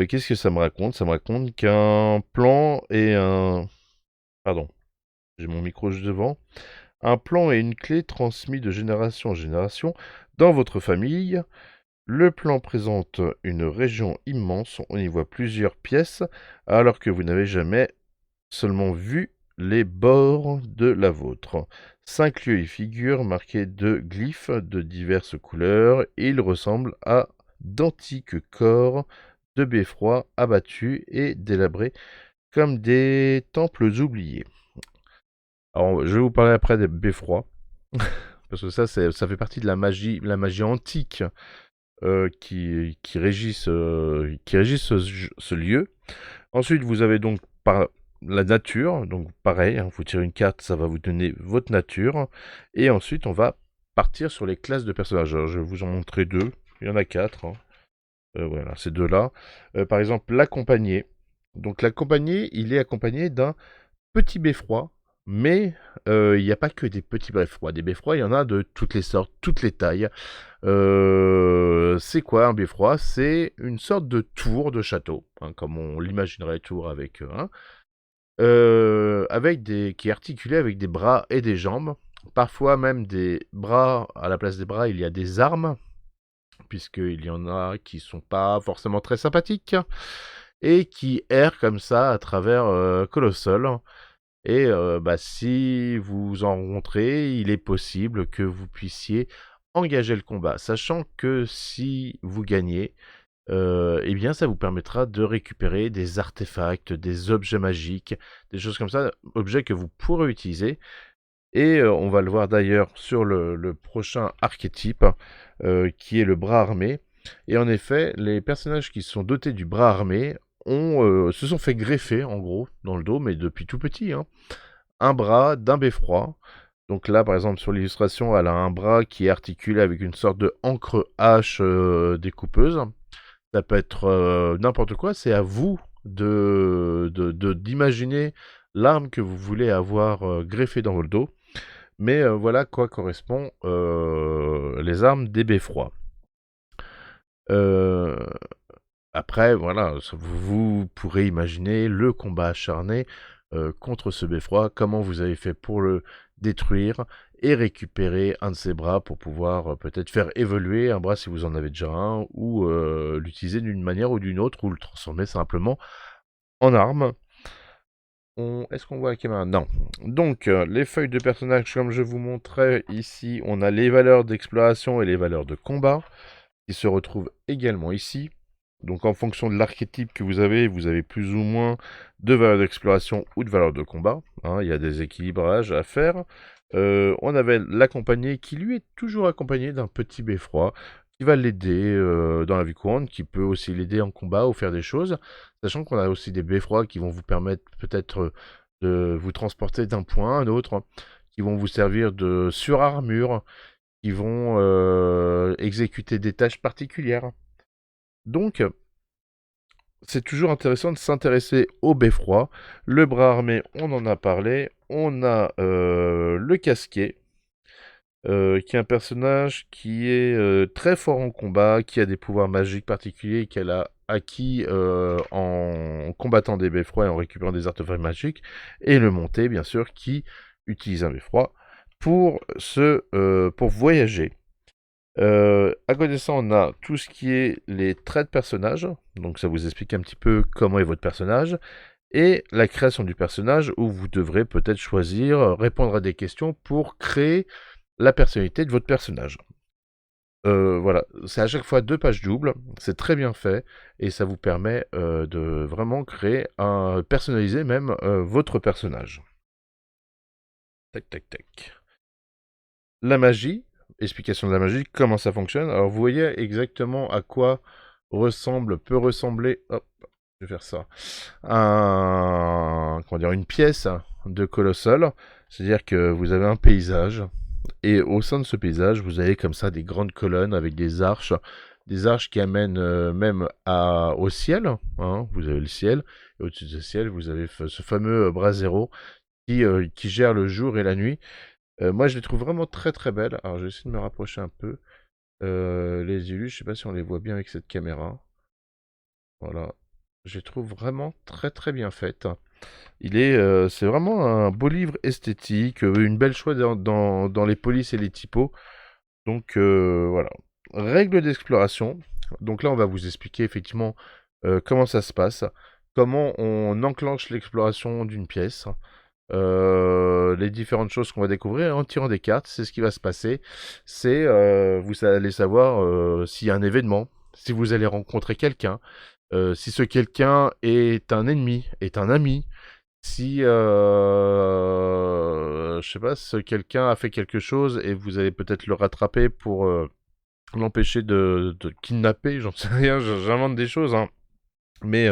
Qu'est-ce que ça me raconte? Ça me raconte qu'un plan et un... Pardon, j'ai mon micro juste devant. Un plan et une clé transmis de génération en génération dans votre famille. Le plan présente une région immense, on y voit plusieurs pièces, alors que vous n'avez jamais seulement vu les bords de la vôtre. 5 lieux y figurent, marqués de glyphes de diverses couleurs, et ils ressemblent à d'antiques corps de beffrois abattus et délabrés comme des temples oubliés. Alors, je vais vous parler après des beffrois, parce que ça fait partie de la magie antique qui régissent ce lieu. Ensuite, vous avez donc la nature, donc pareil, vous tirez une carte, ça va vous donner votre nature. Et ensuite, on va partir sur les classes de personnages. Alors, je vais vous en montrer deux, il y en a quatre. Voilà, ces deux-là. Par exemple, l'accompagné. Donc l'accompagné, il est accompagné d'un petit beffroi Mais il n'y a pas que des petits beffrois. Des beffrois, il y en a de toutes les sortes, toutes les tailles. C'est quoi un beffroi? C'est une sorte de tour de château, hein, comme on l'imaginerait tour avec qui est articulé avec des bras et des jambes. Parfois même des bras, à la place des bras, il y a des armes, puisqu'il y en a qui sont pas forcément très sympathiques, et qui errent comme ça à travers Colossal. Et si vous en rencontrez, il est possible que vous puissiez engager le combat, sachant que si vous gagnez, eh bien ça vous permettra de récupérer des artefacts, des objets magiques, des choses comme ça, objets que vous pourrez utiliser. Et on va le voir d'ailleurs sur le prochain archétype, qui est le bras armé. Et en effet, les personnages qui sont dotés du bras armé se sont fait greffer, en gros, dans le dos, mais depuis tout petit, hein, un bras d'un beffroi. Donc là, par exemple, sur l'illustration, elle a un bras qui est articulé avec une sorte de encre hache découpeuse. Ça peut être n'importe quoi, c'est à vous d'imaginer l'arme que vous voulez avoir greffée dans votre dos. Mais voilà quoi correspond les armes des beffrois. Euh, Après, voilà, vous pourrez imaginer le combat acharné contre ce beffroi, comment vous avez fait pour le détruire et récupérer un de ses bras pour pouvoir peut-être faire évoluer un bras si vous en avez déjà un, ou l'utiliser d'une manière ou d'une autre, ou le transformer simplement en arme. Est-ce qu'on voit la caméra? Non. Donc, les feuilles de personnage, comme je vous montrais ici, on a les valeurs d'exploration et les valeurs de combat, qui se retrouvent également ici. Donc, en fonction de l'archétype que vous avez plus ou moins de valeurs d'exploration ou de valeurs de combat, hein. Il y a des équilibrages à faire. On avait l'accompagné, qui lui est toujours accompagné d'un petit beffroi, qui va l'aider dans la vie courante, qui peut aussi l'aider en combat ou faire des choses, sachant qu'on a aussi des beffrois qui vont vous permettre peut-être de vous transporter d'un point à un autre, qui vont vous servir de surarmure, qui vont exécuter des tâches particulières. Donc, c'est toujours intéressant de s'intéresser au beffroi. Le bras armé, on en a parlé. On a le casquet, qui est un personnage qui est très fort en combat, qui a des pouvoirs magiques particuliers qu'elle a acquis en combattant des beffrois et en récupérant des artefacts magiques. Et le monté, bien sûr, qui utilise un beffroi pour voyager. À côté de ça, on a tout ce qui est les traits de personnage. Donc ça vous explique un petit peu comment est votre personnage. Et la création du personnage, où vous devrez peut-être choisir, répondre à des questions pour créer la personnalité de votre personnage. Voilà, c'est à chaque fois 2 pages doubles, c'est très bien fait, et ça vous permet de vraiment personnaliser même votre personnage. Tac, tac, tac. La magie, explication de la magie, comment ça fonctionne. Alors vous voyez exactement à quoi peut ressembler, hop, je vais faire ça, une pièce de Colossal. C'est-à-dire que vous avez un paysage, et au sein de ce paysage, vous avez comme ça des grandes colonnes avec des arches qui amènent même au ciel, hein. Vous avez le ciel, et au-dessus de ce ciel, vous avez ce fameux brasero qui gère le jour et la nuit. Moi, je les trouve vraiment très très belles. Alors, je vais essayer de me rapprocher un peu. Les élus, je sais pas si on les voit bien avec cette caméra. Voilà. Je les trouve vraiment très très bien faites. C'est vraiment un beau livre esthétique, une belle choix dans les polices et les typos. Donc voilà. Règles d'exploration. Donc là, on va vous expliquer effectivement comment ça se passe, comment on enclenche l'exploration d'une pièce, les différentes choses qu'on va découvrir en tirant des cartes. C'est ce qui va se passer. Vous allez savoir s'il y a un événement, si vous allez rencontrer quelqu'un, si ce quelqu'un est un ennemi, est un ami, si je sais pas, ce quelqu'un a fait quelque chose et vous allez peut-être le rattraper pour l'empêcher de kidnapper, j'en sais rien, j'invente des choses, hein. Mais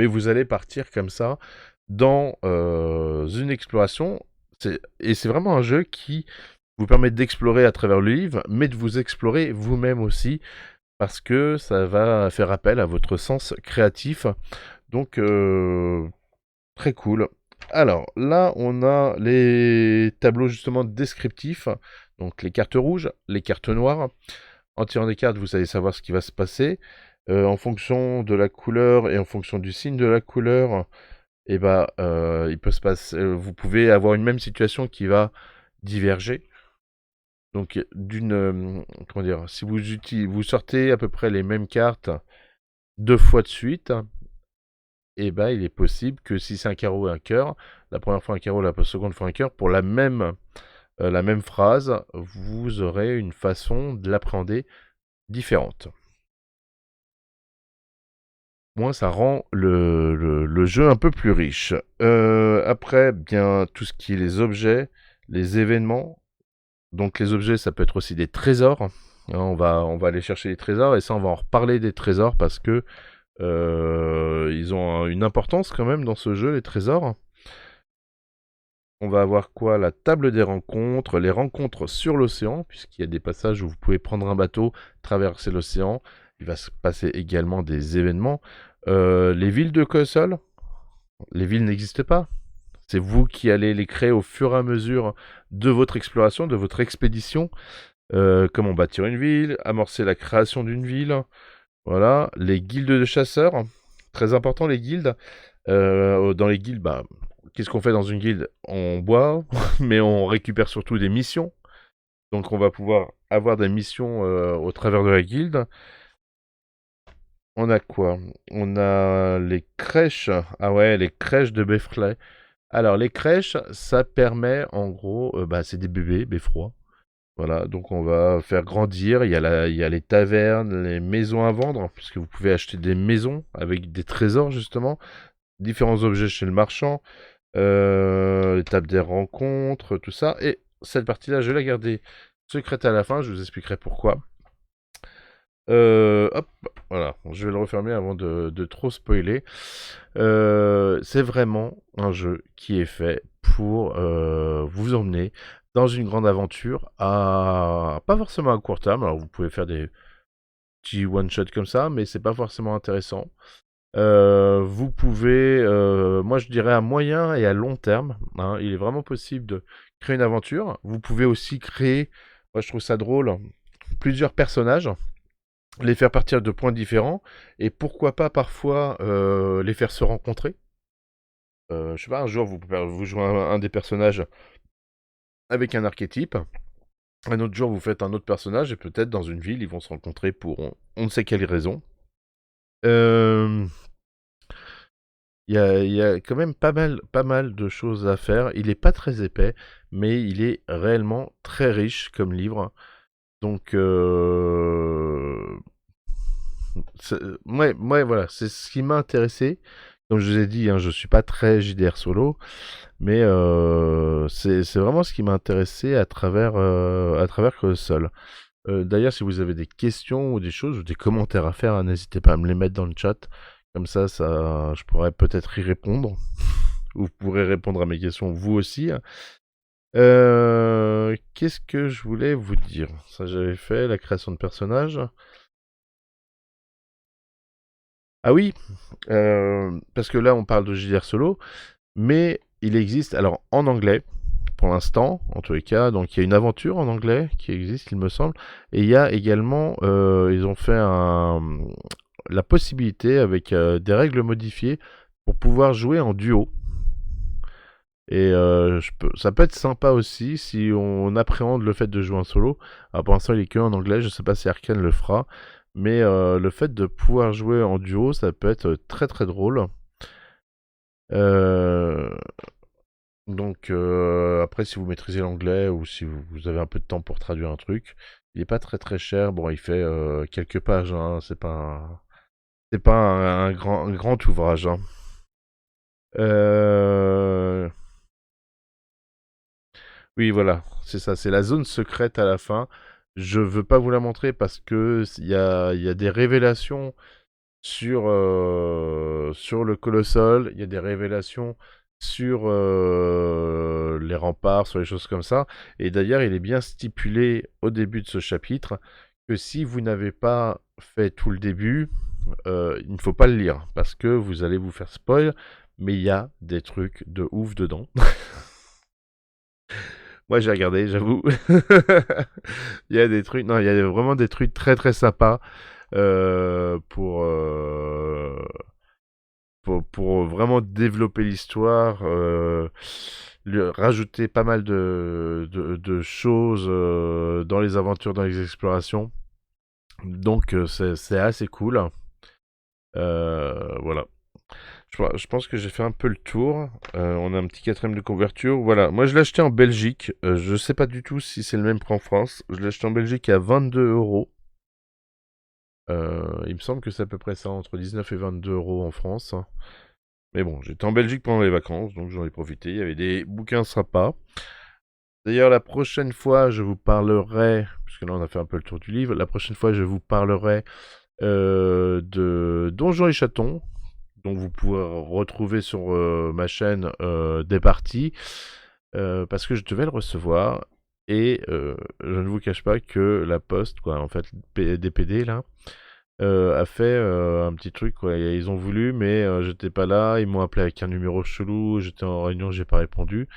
vous allez partir comme ça dans une exploration. Et c'est vraiment un jeu qui vous permet d'explorer à travers le livre, mais de vous explorer vous-même aussi, parce que ça va faire appel à votre sens créatif. Donc, très cool. Alors là, on a les tableaux justement descriptifs, donc les cartes rouges, les cartes noires. En tirant des cartes, vous allez savoir ce qui va se passer. En fonction de la couleur et en fonction du signe de la couleur, et bah, il peut se passer, vous pouvez avoir une même situation qui va diverger. Donc comment dire? Si vous sortez à peu près les mêmes cartes 2 fois de suite, et bah, il est possible que si c'est un carreau et un cœur, la première fois un carreau, la seconde fois un cœur, pour la même phrase, vous aurez une façon de l'appréhender différente. Moi, ça rend le jeu un peu plus riche. Après, bien, tout ce qui est les objets, les événements. Donc les objets, ça peut être aussi des trésors. Hein, on va aller chercher les trésors et ça, on va en reparler des trésors parce que ils ont une importance quand même dans ce jeu, les trésors. On va avoir quoi? La table des rencontres, les rencontres sur l'océan, puisqu'il y a des passages où vous pouvez prendre un bateau, traverser l'océan. Il va se passer également des événements. Les villes de Cossol, les villes n'existent pas. C'est vous qui allez les créer au fur et à mesure de votre exploration, de votre expédition. Comment bâtir une ville, amorcer la création d'une ville. Voilà, les guildes de chasseurs, très important les guildes. Dans les guildes, bah, qu'est-ce qu'on fait dans une guilde? On boit, mais on récupère surtout des missions. Donc on va pouvoir avoir des missions au travers de la guilde. On a quoi? On a les crèches. Ah ouais, les crèches de Beffrey. Alors les crèches, ça permet en gros, bah, c'est des bébés, beffrois. Voilà, donc on va faire grandir. Il y a les tavernes, les maisons à vendre, puisque vous pouvez acheter des maisons avec des trésors justement, différents objets chez le marchand, les tables des rencontres, tout ça. Et cette partie-là, je vais la garder secrète à la fin, je vous expliquerai pourquoi. Hop, voilà, je vais le refermer avant de trop spoiler. C'est vraiment un jeu qui est fait pour vous emmener dans une grande aventure pas forcément à court terme. Alors vous pouvez faire des petits one-shot comme ça, mais c'est pas forcément intéressant. Vous pouvez, moi je dirais à moyen et à long terme, hein, il est vraiment possible de créer une aventure. Vous pouvez aussi créer, moi je trouve ça drôle, plusieurs personnages, les faire partir de points différents, et pourquoi pas parfois les faire se rencontrer. Je sais pas, un jour vous jouez un des personnages avec un archétype, un autre jour vous faites un autre personnage, et peut-être dans une ville ils vont se rencontrer pour on ne sait quelle raison. Euh, il y a quand même pas mal de choses à faire. Il est pas très épais, mais il est réellement très riche comme livre. Donc, ouais, voilà, c'est ce qui m'a intéressé. Comme je vous ai dit, hein, je suis pas très JDR solo, mais c'est vraiment ce qui m'a intéressé à travers Colossal. D'ailleurs, si vous avez des questions ou des choses ou des commentaires à faire, hein, n'hésitez pas à me les mettre dans le chat. Comme ça, je pourrais peut-être y répondre. Vous pourrez répondre à mes questions vous aussi. Qu'est-ce que je voulais vous dire? Ça, j'avais fait la création de personnages. Ah oui, parce que là, on parle de JDR solo, mais il existe, alors en anglais, pour l'instant, en tous les cas, donc il y a une aventure en anglais qui existe, il me semble, et il y a également, ils ont fait la possibilité avec des règles modifiées pour pouvoir jouer en duo. Et ça peut être sympa aussi si on appréhende le fait de jouer en solo. Alors pour l'instant il est que en anglais, je sais pas si Arkane le fera, mais le fait de pouvoir jouer en duo, ça peut être très très drôle. Euh, donc après si vous maîtrisez l'anglais ou si vous avez un peu de temps pour traduire un truc, il est pas très très cher. Bon, il fait quelques pages, hein, c'est pas un grand ouvrage. Hein. Euh, Oui, voilà, c'est ça, c'est la zone secrète à la fin. Je veux pas vous la montrer parce que il y a des révélations sur le Colossal, il y a des révélations sur les remparts, sur les choses comme ça. Et d'ailleurs, il est bien stipulé au début de ce chapitre que si vous n'avez pas fait tout le début, il ne faut pas le lire parce que vous allez vous faire spoil. mais il y a des trucs de ouf dedans. Moi, j'ai regardé, j'avoue. Il y a des trucs, non, il y a vraiment des trucs très très sympas euh, pour, euh, pour vraiment développer l'histoire, rajouter pas mal de choses dans les aventures, dans les explorations. Donc, c'est assez cool. Voilà. Je pense que j'ai fait un peu le tour. On a un petit quatrième de couverture. Voilà. Moi, je l'ai acheté en Belgique. Je sais pas du tout si c'est le même qu'en France. Je l'ai acheté en Belgique à 22 euros. Il me semble que c'est à peu près ça, entre 19 et 22 euros en France. Mais bon, j'étais en Belgique pendant les vacances, donc j'en ai profité. Il y avait des bouquins sympas. D'ailleurs, la prochaine fois, je vous parlerai, puisque là on a fait un peu le tour du livre, la prochaine fois, je vous parlerai de Donjons et Chatons, dont vous pourrez retrouver sur ma chaîne des parties, parce que je devais le recevoir. Et je ne vous cache pas que la poste, quoi, en fait, des PD là, a fait un petit truc, quoi. Ils ont voulu, mais j'étais pas là. Ils m'ont appelé avec un numéro chelou. J'étais en réunion, j'ai pas répondu.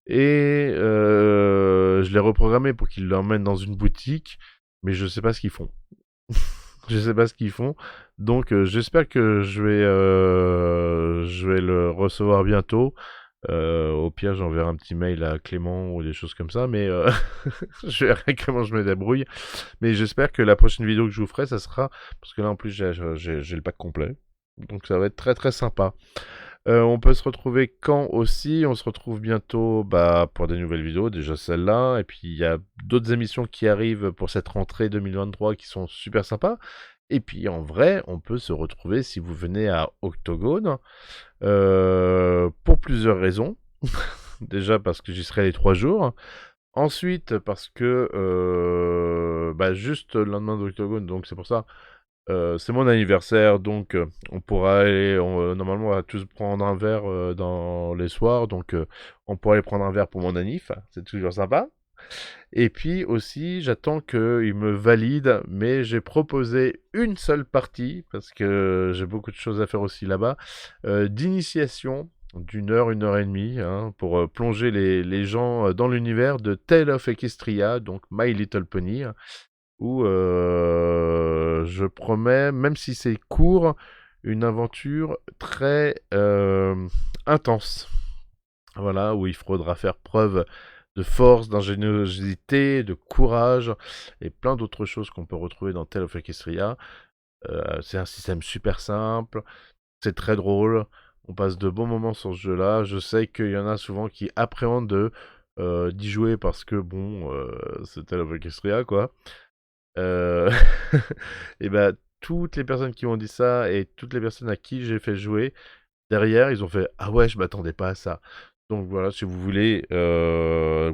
Et je l'ai reprogrammé pour qu'ils l'emmènent dans une boutique, mais je sais pas ce qu'ils font. Je sais pas ce qu'ils font. Donc j'espère que je vais le recevoir bientôt. Au pire, j'enverrai un petit mail à Clément ou des choses comme ça, mais je verrai comment je me débrouille. Mais j'espère que la prochaine vidéo que je vous ferai, ça sera... Parce que là, en plus, j'ai le pack complet. Donc ça va être très très sympa. On peut se retrouver quand aussi? On se retrouve bientôt bah, pour des nouvelles vidéos, déjà celle-là. Et puis il y a d'autres émissions qui arrivent pour cette rentrée 2023 qui sont super sympas. Et puis en vrai, on peut se retrouver si vous venez à Octogone pour plusieurs raisons. Déjà parce que j'y serai les 3 jours. Ensuite parce que bah, juste le lendemain d'Octogone, donc c'est pour ça. C'est mon anniversaire, donc on pourra aller. Normalement, on va tous prendre un verre dans les soirs, donc on pourra aller prendre un verre pour mon anniv. C'est toujours sympa. Et puis aussi, j'attends qu'il me valide, mais j'ai proposé une seule partie, parce que j'ai beaucoup de choses à faire aussi là-bas, d'initiation d'une heure et demie, hein, pour plonger les gens dans l'univers de Tale of Equestria, donc My Little Pony, où je promets, même si c'est court, une aventure très intense. Voilà, où il faudra faire preuve de force, d'ingéniosité, de courage et plein d'autres choses qu'on peut retrouver dans Tale of Equestria. C'est un système super simple, c'est très drôle, on passe de bons moments sur ce jeu-là. Je sais qu'il y en a souvent qui appréhendent d'y jouer parce que bon, c'est Tale of Equestria quoi. Euh, et ben toutes les personnes qui m'ont dit ça et toutes les personnes à qui j'ai fait jouer, derrière, ils ont fait ah ouais, je m'attendais pas à ça. Donc voilà, si vous voulez,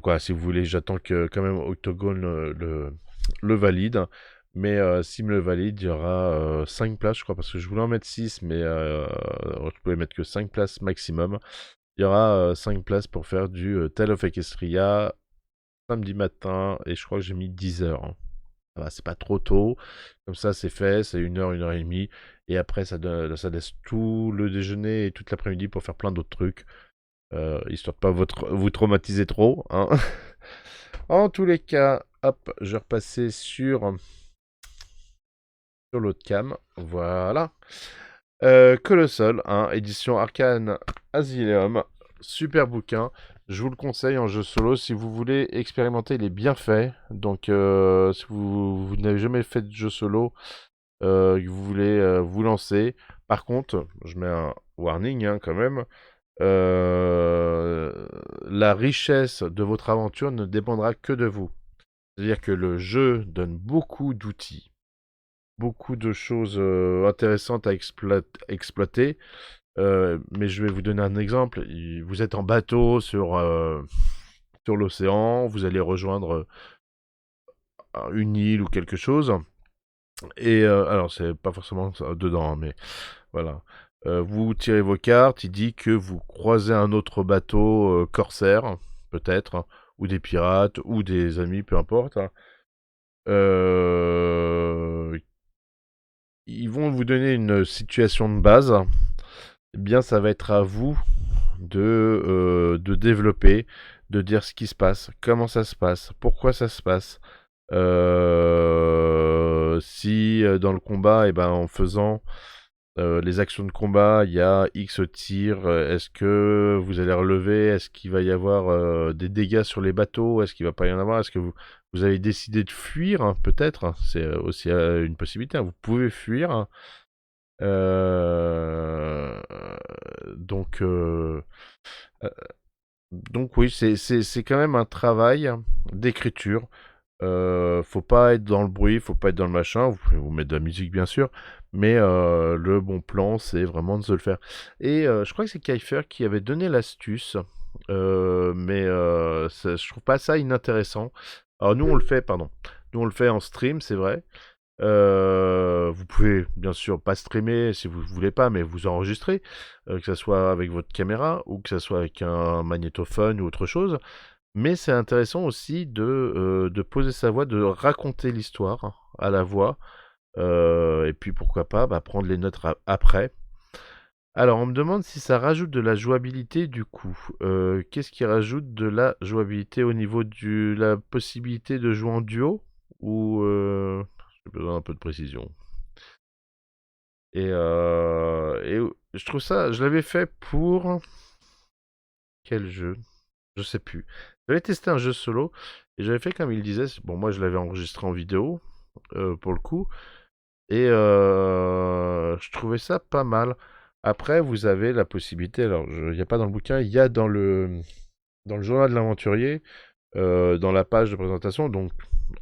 quoi, si vous voulez, j'attends que quand même Octogone le valide. Mais s'il me le valide, il y aura 5 places, je crois, parce que je voulais en mettre 6 mais je pouvais mettre que 5 places maximum. Il y aura 5 places pour faire du Tale of Equestria samedi matin, et je crois que j'ai mis 10 heures, hein. Ça va, c'est pas trop tôt. Comme ça, c'est fait, c'est une heure et demie. Et après, ça laisse tout le déjeuner et toute l'après-midi pour faire plein d'autres trucs. Histoire de pas vous traumatiser trop, hein. En tous les cas, hop, je vais repasser sur l'autre cam. Voilà. Colossal, hein, édition Arcane Asylum. Super bouquin. Je vous le conseille en jeu solo si vous voulez expérimenter les bienfaits. Donc, si vous n'avez jamais fait de jeu solo, que vous voulez vous lancer. Par contre, je mets un warning hein, quand même. La richesse de votre aventure ne dépendra que de vous. C'est-à-dire que le jeu donne beaucoup d'outils, beaucoup de choses intéressantes à exploiter. Mais je vais vous donner un exemple. Vous êtes en bateau sur l'océan, vous allez rejoindre une île ou quelque chose. Et alors, c'est pas forcément ça dedans, hein, mais voilà. Vous tirez vos cartes, il dit que vous croisez un autre bateau corsaire, peut-être, hein, ou des pirates, ou des amis, peu importe, hein. Euh, Ils vont vous donner une situation de base. eh bien, ça va être à vous de développer, de dire ce qui se passe, comment ça se passe, pourquoi ça se passe. Si dans le combat, et ben, en faisant les actions de combat, il y a X tirs, est-ce que vous allez relever? Est-ce qu'il va y avoir des dégâts sur les bateaux? Est-ce qu'il va pas y en avoir? Est-ce que vous avez décidé de fuir, hein, peut-être, hein, c'est aussi une possibilité, hein, vous pouvez fuir, hein. Euh, donc, euh, euh, donc oui, c'est quand même un travail d'écriture. Faut pas être dans le bruit, faut pas être dans le machin. Vous pouvez vous mettre de la musique bien sûr, mais le bon plan, c'est vraiment de se le faire. Et je crois que c'est Kiefer qui avait donné l'astuce, mais je trouve pas ça inintéressant. Alors nous on le fait, pardon. Nous on le fait en stream, c'est vrai. Vous pouvez bien sûr pas streamer si vous voulez pas, mais vous enregistrer, que ça soit avec votre caméra ou que ça soit avec un magnétophone ou autre chose. Mais c'est intéressant aussi de poser sa voix, de raconter l'histoire à la voix, et puis pourquoi pas bah, prendre les notes après. Alors, on me demande si ça rajoute de la jouabilité du coup. Qu'est-ce qui rajoute de la jouabilité au niveau de la possibilité de jouer en duo? Ou j'ai besoin d'un peu de précision. Et je trouve ça, je l'avais fait pour quel jeu? Je sais plus. J'avais testé un jeu solo et j'avais fait comme il disait. Bon, moi je l'avais enregistré en vidéo pour le coup et je trouvais ça pas mal. Après, vous avez la possibilité. Alors, il n'y a pas dans le bouquin, il y a dans le journal de l'aventurier, dans la page de présentation. Donc,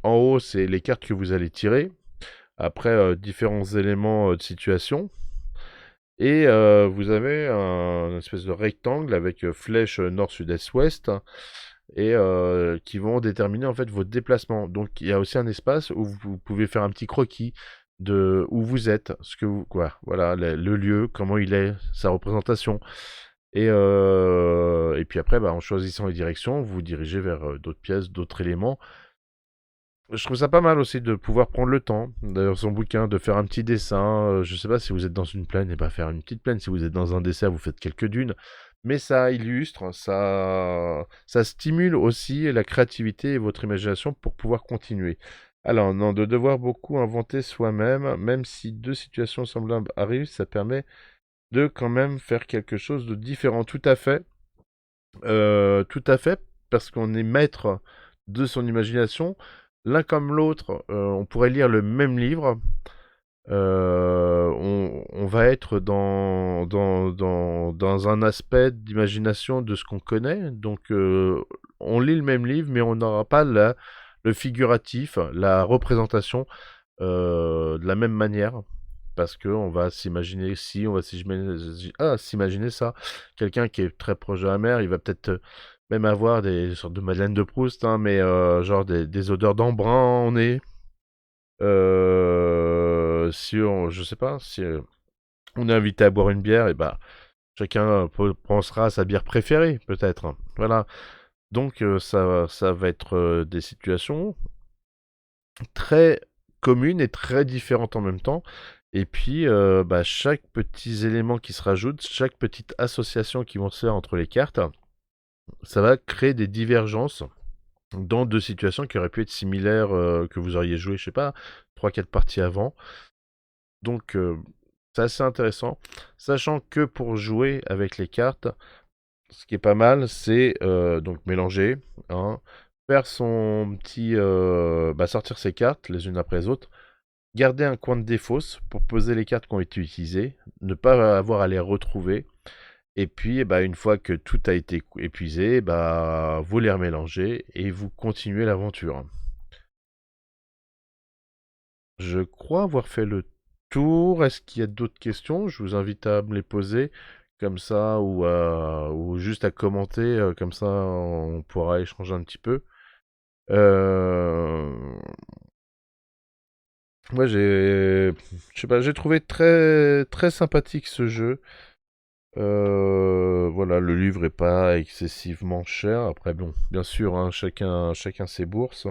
en haut, c'est les cartes que vous allez tirer. Après, différents éléments de situation. Et vous avez un espèce de rectangle avec flèche nord, sud, est, ouest et qui vont déterminer en fait vos déplacements. Donc il y a aussi un espace où vous pouvez faire un petit croquis de où vous êtes, ce que vous quoi, voilà le lieu, comment il est, sa représentation. Et puis après, bah, en choisissant les directions, vous vous dirigez vers d'autres pièces, d'autres éléments. Je trouve ça pas mal aussi de pouvoir prendre le temps, d'ailleurs son bouquin, de faire un petit dessin. Je sais pas si vous êtes dans une plaine, et pas faire une petite plaine. Si vous êtes dans un dessert, vous faites quelques dunes. Mais ça illustre, ça stimule aussi la créativité et votre imagination pour pouvoir continuer. Alors, non, de devoir beaucoup inventer soi-même, même si deux situations semblables arrivent, ça permet de quand même faire quelque chose de différent. Tout à fait, parce qu'on est maître de son imagination. L'un comme l'autre, on pourrait lire le même livre. On va être dans un aspect d'imagination de ce qu'on connaît. Donc, on lit le même livre, mais on n'aura pas le figuratif, la représentation de la même manière. Parce qu'on va s'imaginer ci, on va s'imaginer ça. Quelqu'un qui est très proche de la mer, il va peut-être même avoir des sortes de Madeleine de Proust, hein, mais genre des odeurs d'embrun en nez. Si je sais pas, si on est invité à boire une bière, et bah chacun pensera à sa bière préférée, peut-être, hein. Voilà. Donc ça va être des situations très communes et très différentes en même temps. Et puis, bah, chaque petit élément qui se rajoute, chaque petite association qui vont se faire entre les cartes, ça va créer des divergences dans deux situations qui auraient pu être similaires, que vous auriez joué, je sais pas, trois quatre parties avant. Donc, c'est assez intéressant. Sachant que pour jouer avec les cartes, ce qui est pas mal, c'est donc mélanger, hein, faire son petit, bah, sortir ses cartes les unes après les autres, garder un coin de défausse pour poser les cartes qui ont été utilisées, ne pas avoir à les retrouver. Et puis, bah, une fois que tout a été épuisé, bah, vous les remélangez et vous continuez l'aventure. Je crois avoir fait le tour. Est-ce qu'il y a d'autres questions? Je vous invite à me les poser comme ça ou juste à commenter, comme ça on pourra échanger un petit peu. Euh, Moi je sais pas, j'ai trouvé très très sympathique ce jeu. Voilà, le livre est pas excessivement cher. Après bon, bien sûr, hein, chacun ses bourses.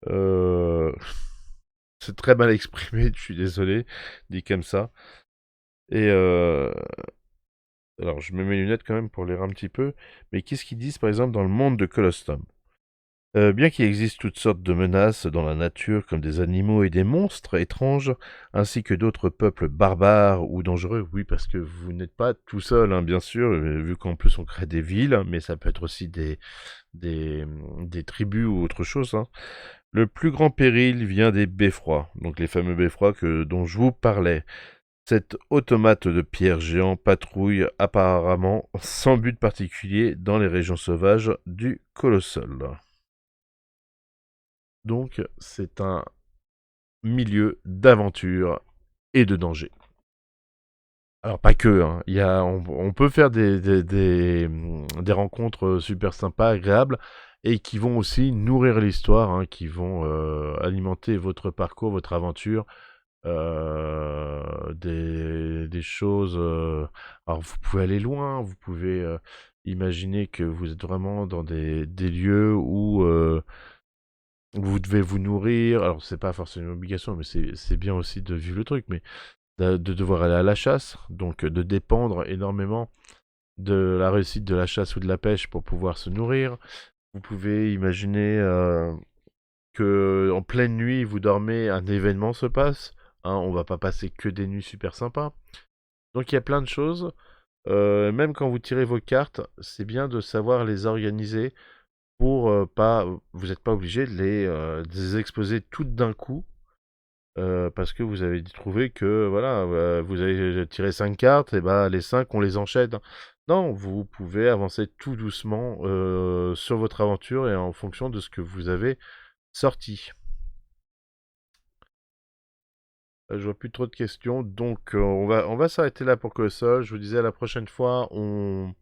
Euh, c'est très mal exprimé, je suis désolé, dit comme ça. Et Alors, je mets mes lunettes quand même pour lire un petit peu. Mais qu'est-ce qu'ils disent, par exemple, dans le monde de Colostom? Bien qu'il existe toutes sortes de menaces dans la nature, comme des animaux et des monstres étranges, ainsi que d'autres peuples barbares ou dangereux, oui, parce que vous n'êtes pas tout seul, hein, bien sûr, vu qu'en plus on crée des villes, mais ça peut être aussi des tribus ou autre chose, hein. Le plus grand péril vient des beffrois, donc les fameux beffrois dont je vous parlais. Cet automate de pierre géant patrouille apparemment sans but particulier dans les régions sauvages du Colossol. Donc, c'est un milieu d'aventure et de danger. Alors, pas que, hein. On peut faire des rencontres super sympas, agréables, et qui vont aussi nourrir l'histoire, hein, qui vont alimenter votre parcours, votre aventure. Des choses. Alors, vous pouvez aller loin, vous pouvez imaginer que vous êtes vraiment dans des lieux où vous devez vous nourrir. Alors, c'est pas forcément une obligation, mais c'est bien aussi de vivre le truc, mais de devoir aller à la chasse, donc de dépendre énormément de la réussite de la chasse ou de la pêche pour pouvoir se nourrir. Vous pouvez imaginer que en pleine nuit, vous dormez, un événement se passe. Hein, on va pas passer que des nuits super sympas. Donc il y a plein de choses. Même quand vous tirez vos cartes, c'est bien de savoir les organiser pour pas. Vous n'êtes pas obligé de les exposer toutes d'un coup. Parce que vous avez trouvé que voilà, vous avez tiré 5 cartes, et bah les 5 on les enchaîne. Non, vous pouvez avancer tout doucement sur votre aventure et en fonction de ce que vous avez sorti. Je vois plus trop de questions, donc on va s'arrêter là pour Colossal. Je vous disais, la prochaine fois, on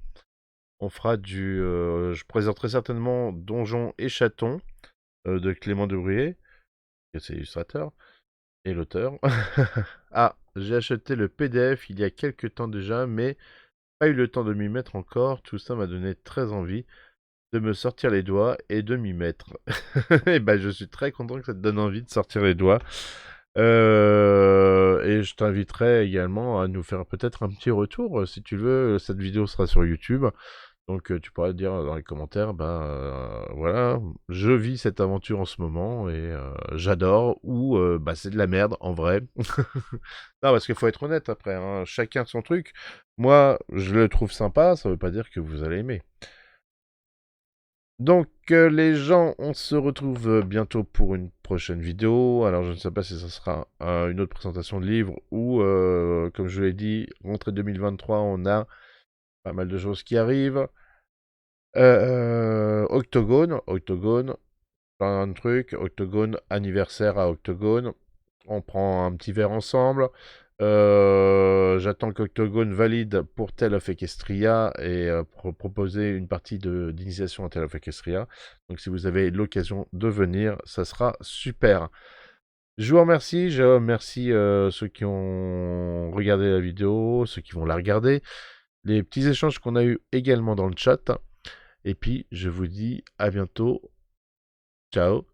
fera je présenterai certainement Donjons et Chatons de Clément Debruyere, qui est illustrateur et l'auteur. Ah, j'ai acheté le PDF il y a quelques temps déjà, mais pas eu le temps de m'y mettre encore. Tout ça m'a donné très envie de me sortir les doigts et de m'y mettre. Et ben, je suis très content que ça te donne envie de sortir les doigts. Et je t'inviterai également à nous faire peut-être un petit retour, si tu veux. Cette vidéo sera sur YouTube. Donc tu pourras dire dans les commentaires, ben voilà, je vis cette aventure en ce moment et j'adore, ou bah c'est de la merde en vrai. Non, parce qu'il faut être honnête après, hein, chacun son truc. Moi, je le trouve sympa, ça veut pas dire que vous allez aimer. Donc les gens, on se retrouve bientôt pour une prochaine vidéo. Alors je ne sais pas si ça sera une autre présentation de livre ou, comme je l'ai dit, rentrée 2023, on a pas mal de choses qui arrivent. Octogone, plein de trucs. Octogone, anniversaire à Octogone. On prend un petit verre ensemble. J'attends qu'Octogone valide pour Tale of Equestria et proposer une partie d'initiation à Tale of Equestria. Donc si vous avez l'occasion de venir, ça sera super. Je vous remercie, je remercie ceux qui ont regardé la vidéo, ceux qui vont la regarder, les petits échanges qu'on a eu également dans le chat. Et puis je vous dis à bientôt. Ciao.